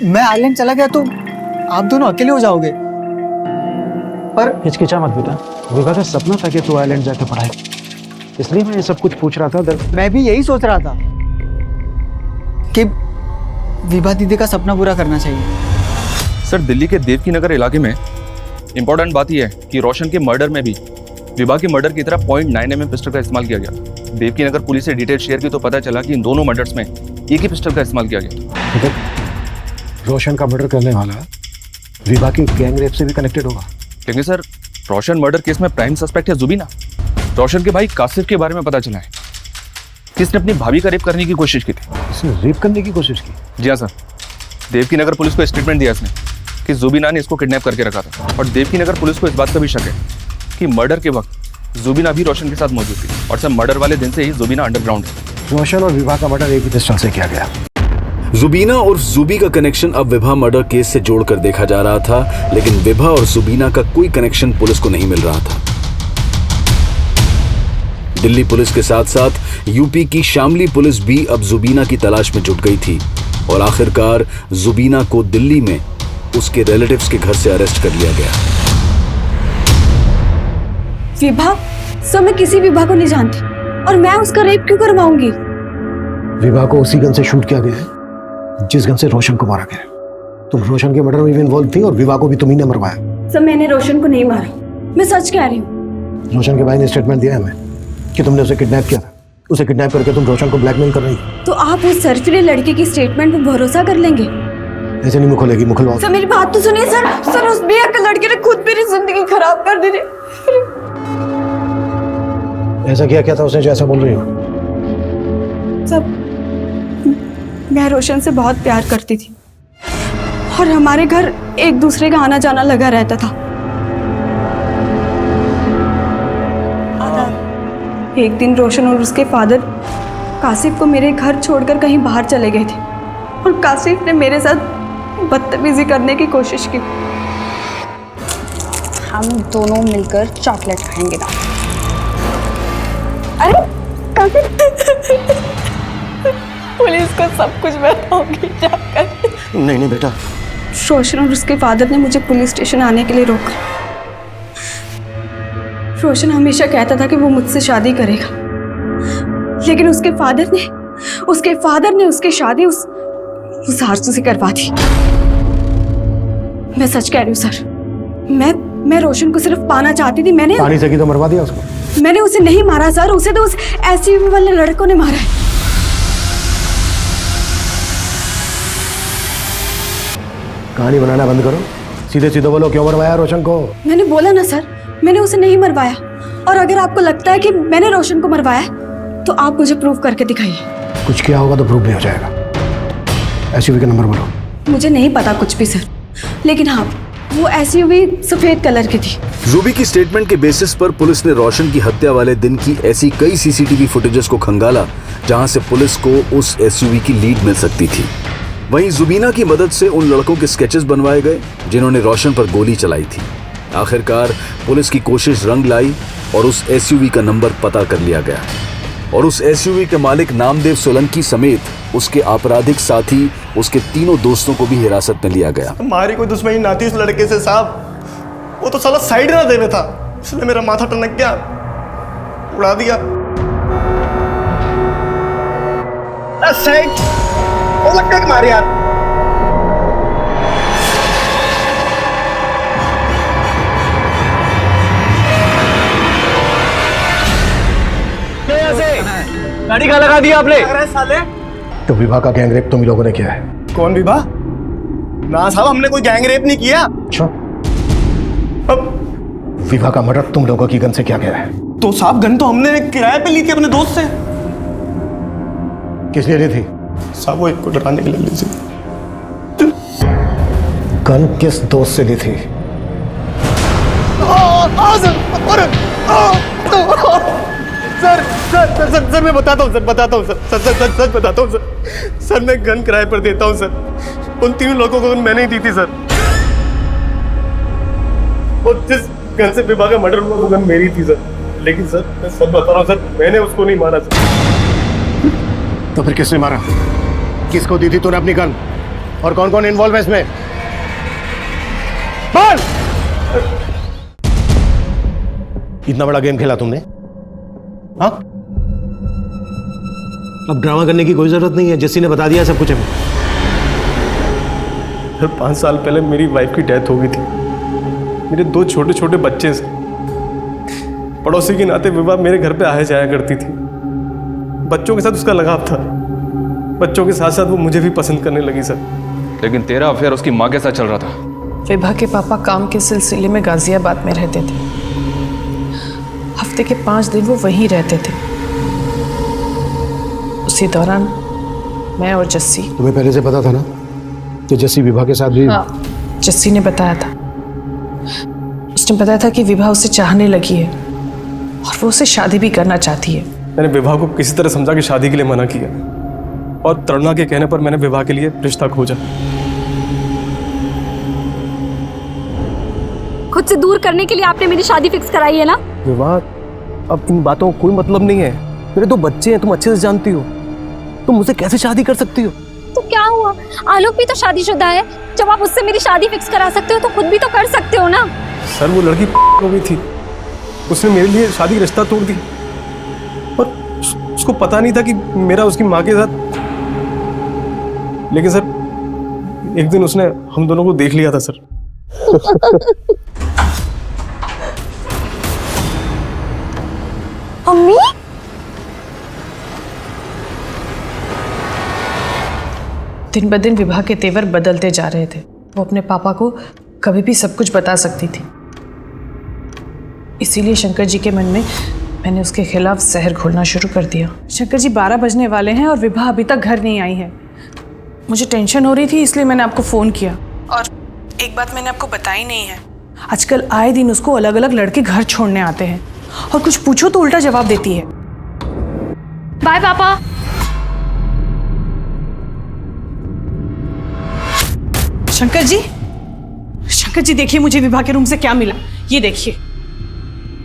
मैं आयरलैंड चला गया तो आप दोनों अकेले हो जाओगे। पर हिचकिचा मत बेटा, विभा का सपना था कि तू आयरलैंड जाके पढ़ाई, इसलिए मैं ये सब कुछ पूछ रहा था। मैं भी यही सोच रहा था कि विभा दीदी का सपना पूरा करना चाहिए। सर दिल्ली के देवकी नगर इलाके में इंपॉर्टेंट बात यह है कि रोशन के मर्डर में भी विभा के मर्डर की तरह .9 mm पिस्टल का इस्तेमाल किया गया। देवकी नगर पुलिस से डिटेल शेयर की तो पता चला कि इन दोनों मर्डर्स में एक ही पिस्टल का इस्तेमाल किया गया। रोशन का मर्डर करने वाला विभा की गैंग रेप से भी कनेक्टेड होगा? क्योंकि सर रोशन मर्डर केस में प्राइम सस्पेक्ट है जुबीना। रोशन के भाई कासिफ के बारे में पता चला है कि इसने अपनी भाभी का रेप करने की कोशिश की थी। इसने रेप करने की कोशिश की? जी हाँ सर, देवकी नगर पुलिस को स्टेटमेंट दिया इसने कि जुबीना ने इसको किडनैप करके रखा था, और देवकी नगर पुलिस को इस बात का भी शक है कि मर्डर के वक्त जुबीना भी रोशन के साथ मौजूद थी, और सर मर्डर वाले दिन से ही जुबीना अंडरग्राउंड है। रोशन और विभा का मर्डर एक ही पिस्टल से किया गया। जुबीना और जुबी का कनेक्शन अब विभा मर्डर केस से जोड़कर देखा जा रहा था, लेकिन विभा और जुबीना का कोई कनेक्शन पुलिस को नहीं मिल रहा था। दिल्ली पुलिस के साथ साथ यूपी की शामली पुलिस भी अब जुबीना की तलाश में जुट गई थी, और आखिरकार जुबीना को दिल्ली में उसके रिलेटिव्स के घर से अरेस्ट कर लिया गया। विभा? सर मैं किसी विभा को नहीं जानती, और मैं उसका रेप क्यों करवाऊंगी? विभा को उसी गन से शूट किया गया है जिस गन से रोशन को मारा गया। तुम रोशन के मर्डर में भी इन्वॉल्व थी, और विभा को भी तुम ही ने मरवाया। सर मैंने रोशन को नहीं मारा, मैं सच कह रही हूँ। रोशन के भाई ने स्टेटमेंट दिया है हमें कि तुमने उसे किडनैप किया था। उसे किडनैप करके तुम रोशन को ब्लैकमेल कर रही हो। तो आप उस सरफिले लड़के की स्टेटमेंट पे भरोसा कर लेंगे? ऐसे नहीं मुखलेगी, मुखलवाओ। सर मेरी बात तो सुनिए सर। सर उस बेअक्ल लड़के ने खुद मेरी जिंदगी खराब कर दी। ऐसा क्या था उसने जो ऐसा बोल रही हो? सब मैं रोशन से बहुत प्यार करती थी, और हमारे घर एक दूसरे का आना जाना लगा रहता था। एक दिन रोशन और उसके फादर कासिफ को मेरे घर छोड़कर कहीं बाहर चले गए थे, और कासिफ ने मेरे साथ बदतमीजी करने की कोशिश की। हम दोनों मिलकर चॉकलेट खाएंगे ना। अरे कासिफ पुलिस को सब कुछ बताऊंगी जाकर। नहीं बेटा। रोशन और उसके फादर ने मुझे पुलिस स्टेशन आने के लिए रोका। रोशन हमेशा कहता था कि वो मुझसे शादी करेगा, लेकिन उसके फादर ने उसकी शादी उस आरजू से करवा दी। मैं सच कह रही हूँ सर, मैं रोशन को सिर्फ पाना चाहती थी। मैंने पानी से की तो मरवा दिया उसको। मैंने उसे नहीं मारा सर, उसे तो उस एसयूवी वाले लड़कों ने मारा है। कहानी बनाना बंद करो, सीधे बोलो क्यों मरवाया रोशन को? मैंने बोला ना सर, मैंने उसे नहीं मरवाया, और अगर आपको लगता है कि मैंने रोशन को मरवाया तो आप मुझे प्रूव करके दिखाइए। कुछ किया होगा तो प्रूव नहीं हो जाएगा। एसयूवी का नंबर बोलो। मुझे नहीं पता कुछ भी सर, लेकिन हाँ वो एसयूवी सफेद कलर की थी। रूबी की स्टेटमेंट के बेसिस पर पुलिस ने रोशन की हत्या वाले दिन की ऐसी कई सीसीटीवी फुटेजेस को खंगाला जहां से पुलिस को उस एसयूवी की लीड मिल सकती थी। वहीं जुबीना की मदद से उन लड़कों के स्केचेस बनवाए गए जिन्होंने रोशन पर गोली चलाई थी। आखिरकार पुलिस की कोशिश रंग लाई और उस एसयूवी का नंबर पता कर लिया गया। और उस एसयूवी के मालिक नामदेव सोलंकी समेत उसके आपराधिक साथी उसके तीनों दोस्तों को भी हिरासत में लिया गया। हमारी कोई दुश्मनी ना थी उस लड़के से साहब, वो तो साला साइड ना देवे था, इसलिए मेरा माथा टनक गया, उड़ा दिया। साइड वो लगता है मारे यार। गाड़ी कहाँ लगा दिया आपने? साले तो विवाह का गैंग रेप तुम लोगों ने किया है? कौन विवाह? ना साहब, हमने कोई गैंग रेप नहीं किया। अच्छा, विवाह का मर्डर तुम लोगों की गन से किया गया है? तो साहब गन तो हमने किराए पे ली थी अपने दोस्त से। किस लिए ली थी? साहब वो एक को डराने के लिए ली थी। गन किस दोस्त से ली थी? Sir sir sir sir sir मैं बताता हूँ सर, बताता हूँ sir, sir sir sir sir बताता हूँ सर। सर मैं गन किराए पर देता हूँ सर। उन तीनों लोगों को मैंने ही दी थी सर। और जिस गन से विवाह का मर्डर हुआ वो गन मेरी थी सर। लेकिन सर मैं सच बता रहा हूँ सर, मैंने उसको नहीं मारा सर। तो फिर किसने मारा? किसको दी थी तूने अपनी गन? और कौन कौन इन्वॉल्व है इसमें? बोल! इतना बड़ा गेम खेला तुमने? हाँ? अब ड्रामा करने की कोई जरूरत नहीं है, जस्सी ने बता दिया सब कुछ हमें। सर 5 साल पहले मेरी वाइफ की डेथ हो गई थी। मेरे 2 छोटे छोटे बच्चे से पड़ोसी के नाते विवाह मेरे घर पे आया जाया करती थी। बच्चों के साथ उसका लगाव था, बच्चों के साथ साथ वो मुझे भी पसंद करने लगी सर। लेकिन तेरा अफेयर उसकी माँ के साथ चल रहा था। विभा के पापा काम के सिलसिले में गाजियाबाद में रहते थे। हफ्ते के 5 दिन वो वहीं रहते थे। उसी दौरान मैं और जस्सी। तुम्हें पहले से पता था ना कि जस्सी विभा के साथ भी? हाँ, जस्सी ने बताया था। उसने बताया था कि विभा उसे चाहने लगी है और वो उसे शादी भी करना चाहती है। मैंने विवाह को किसी तरह समझा कि शादी के लिए मना किया और तरुणा के कहने पर मैंने विवाह के लिए रिश्ता खोजा। खुद से दूर करने के लिए आपने मेरी शादी फिक्स कराई है ना? विवाह, अब इन बातों का कोई मतलब नहीं है। मेरे 2 बच्चे हैं, तुम अच्छे से जानती हो। तुम मुझसे कैसे शादी कर सकती हो? तो क्या हुआ, आलोक भी तो शादीशुदा है। जब आप उससे मेरी शादी फिक्स करा सकते हो तो खुद भी तो कर सकते हो ना। सर वो लड़की हो गई थी, उसने मेरे लिए शादी का रिश्ता तोड़ दी और उसको पता नहीं था कि मेरा उसकी माँ के साथ। लेकिन सर एक दिन उसने हम दोनों को देख लिया था सर। अम्मी? दिन ब दिन विभा के तेवर बदलते जा रहे थे। वो अपने पापा को कभी भी सब कुछ बता सकती थी। इसीलिए शंकर जी के मन में मैंने उसके खिलाफ जहर घोलना शुरू कर दिया। शंकर जी 12 बजने वाले हैं और विभा अभी तक घर नहीं आई है। मुझे टेंशन हो रही थी, इसलिए मैंने आपको फ़ोन किया। और एक बात मैंने आपको बताई नहीं है, आजकल आए दिन उसको अलग अलग लड़के घर छोड़ने आते हैं और कुछ पूछो तो उल्टा जवाब देती है। बाय पापा। शंकर जी, शंकर जी देखिए मुझे विभा के रूम से क्या मिला, ये देखिए।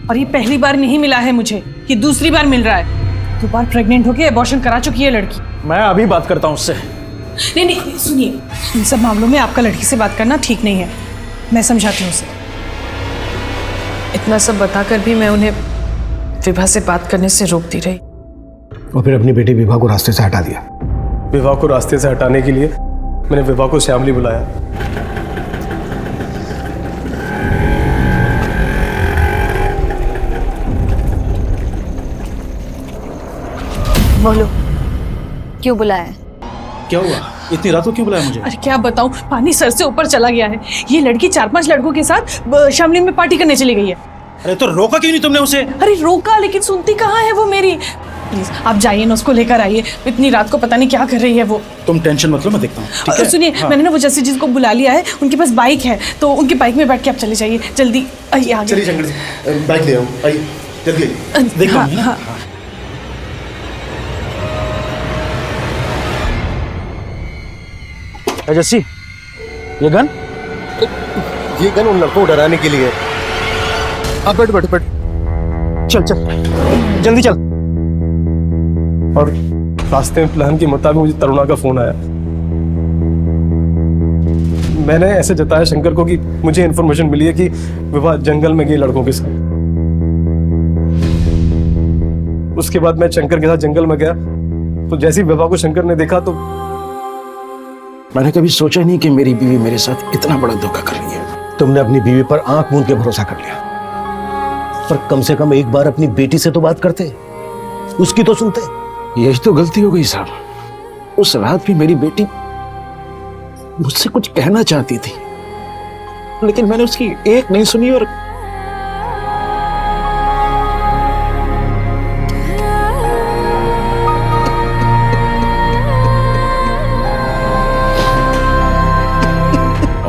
और ये पहली बार नहीं मिला है मुझे, ये दूसरी बार मिल रहा है। 2 बार प्रेग्नेंट होके अबॉर्शन करा चुकी है लड़की। मैं अभी बात करता हूँ उससे। नहीं नहीं सुनिए, इन सब मामलों में आपका लड़की से बात करना ठीक नहीं है। मैं समझाती हूँ उसे। इतना सब बताकर भी मैं उन्हें विभा से बात करने से रोकती रही। और फिर अपनी बेटी विभा को रास्ते से हटा दिया। विवाह को रास्ते से हटाने के लिए मैंने विवाह को श्यामली बुलाया। बोलो, क्यों बुलाया? क्या हुआ? इतनी रात को क्यों बुलाया मुझे? अरे क्या बताऊं, पानी सर से ऊपर चला गया है। ये लड़की 4-5 लड़कों के साथ शामली में पार्टी करने चली गई है। अरे तो रोका क्यों नहीं तुमने उसे? अरे रोका, लेकिन सुनती कहाँ है वो मेरी। प्लीज आप जाइए ना, उसको लेकर आइए। इतनी रात को पता नहीं क्या कर रही है वो। तुम टेंशन मत लो, मैं देखता हूँ, ठीक है? सुनिए, हाँ। मैंने ना वो जस्सी जी को बुला लिया है, उनके पास बाइक है, तो उनकी बाइक में बैठ के आप चले जाइए। जल्दी आइए आगे। चलिए शंकर जी, बाइक ले आओ, आइए जल्दी। देखता हाँ, हूँ, हाँ। जस्सी, ये गन? ये गन उन लड़कों को डराने के लिए। अब बैठ बैठ बैठ, चल चल जल्दी चल। और रास्ते में प्लान के मुताबिक मुझे तरुणा का फोन आया। मैंने ऐसे जताया शंकर को कि मुझे इन्फॉर्मेशन मिली है कि विवाह जंगल में गई लड़कों के साथ। उसके बाद मैं शंकर के साथ जंगल में गया, तो जैसे ही विवाह को शंकर ने देखा तो मैंने कभी सोचा नहीं कि मेरी बीवी मेरे साथ इतना बड़ा धोखा कर रही है। तुमने अपनी बीवी पर आंख मूंद के भरोसा कर लिया, पर कम से कम एक बार अपनी बेटी से तो बात करते, उसकी तो सुनते। यही तो गलती हो गई साहब। उस रात भी मेरी बेटी मुझसे कुछ कहना चाहती थी, लेकिन मैंने उसकी एक नहीं सुनी और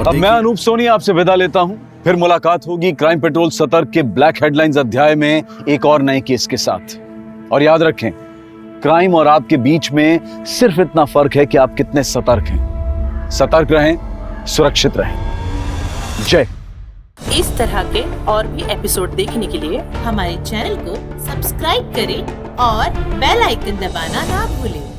अब मैं अनूप सोनी आपसे विदा लेता हूं। फिर मुलाकात होगी क्राइम पेट्रोल सतर्क के ब्लैक हेडलाइंस अध्याय में एक और नए केस के साथ। और याद रखें, क्राइम और आपके बीच में सिर्फ इतना फर्क है कि आप कितने सतर्क हैं। सतर्क रहें, सुरक्षित रहें। जय। इस तरह के और भी एपिसोड देखने के लिए हमारे चैनल को सब्सक्राइब करें और बेल आइकन दबाना ना भूलें।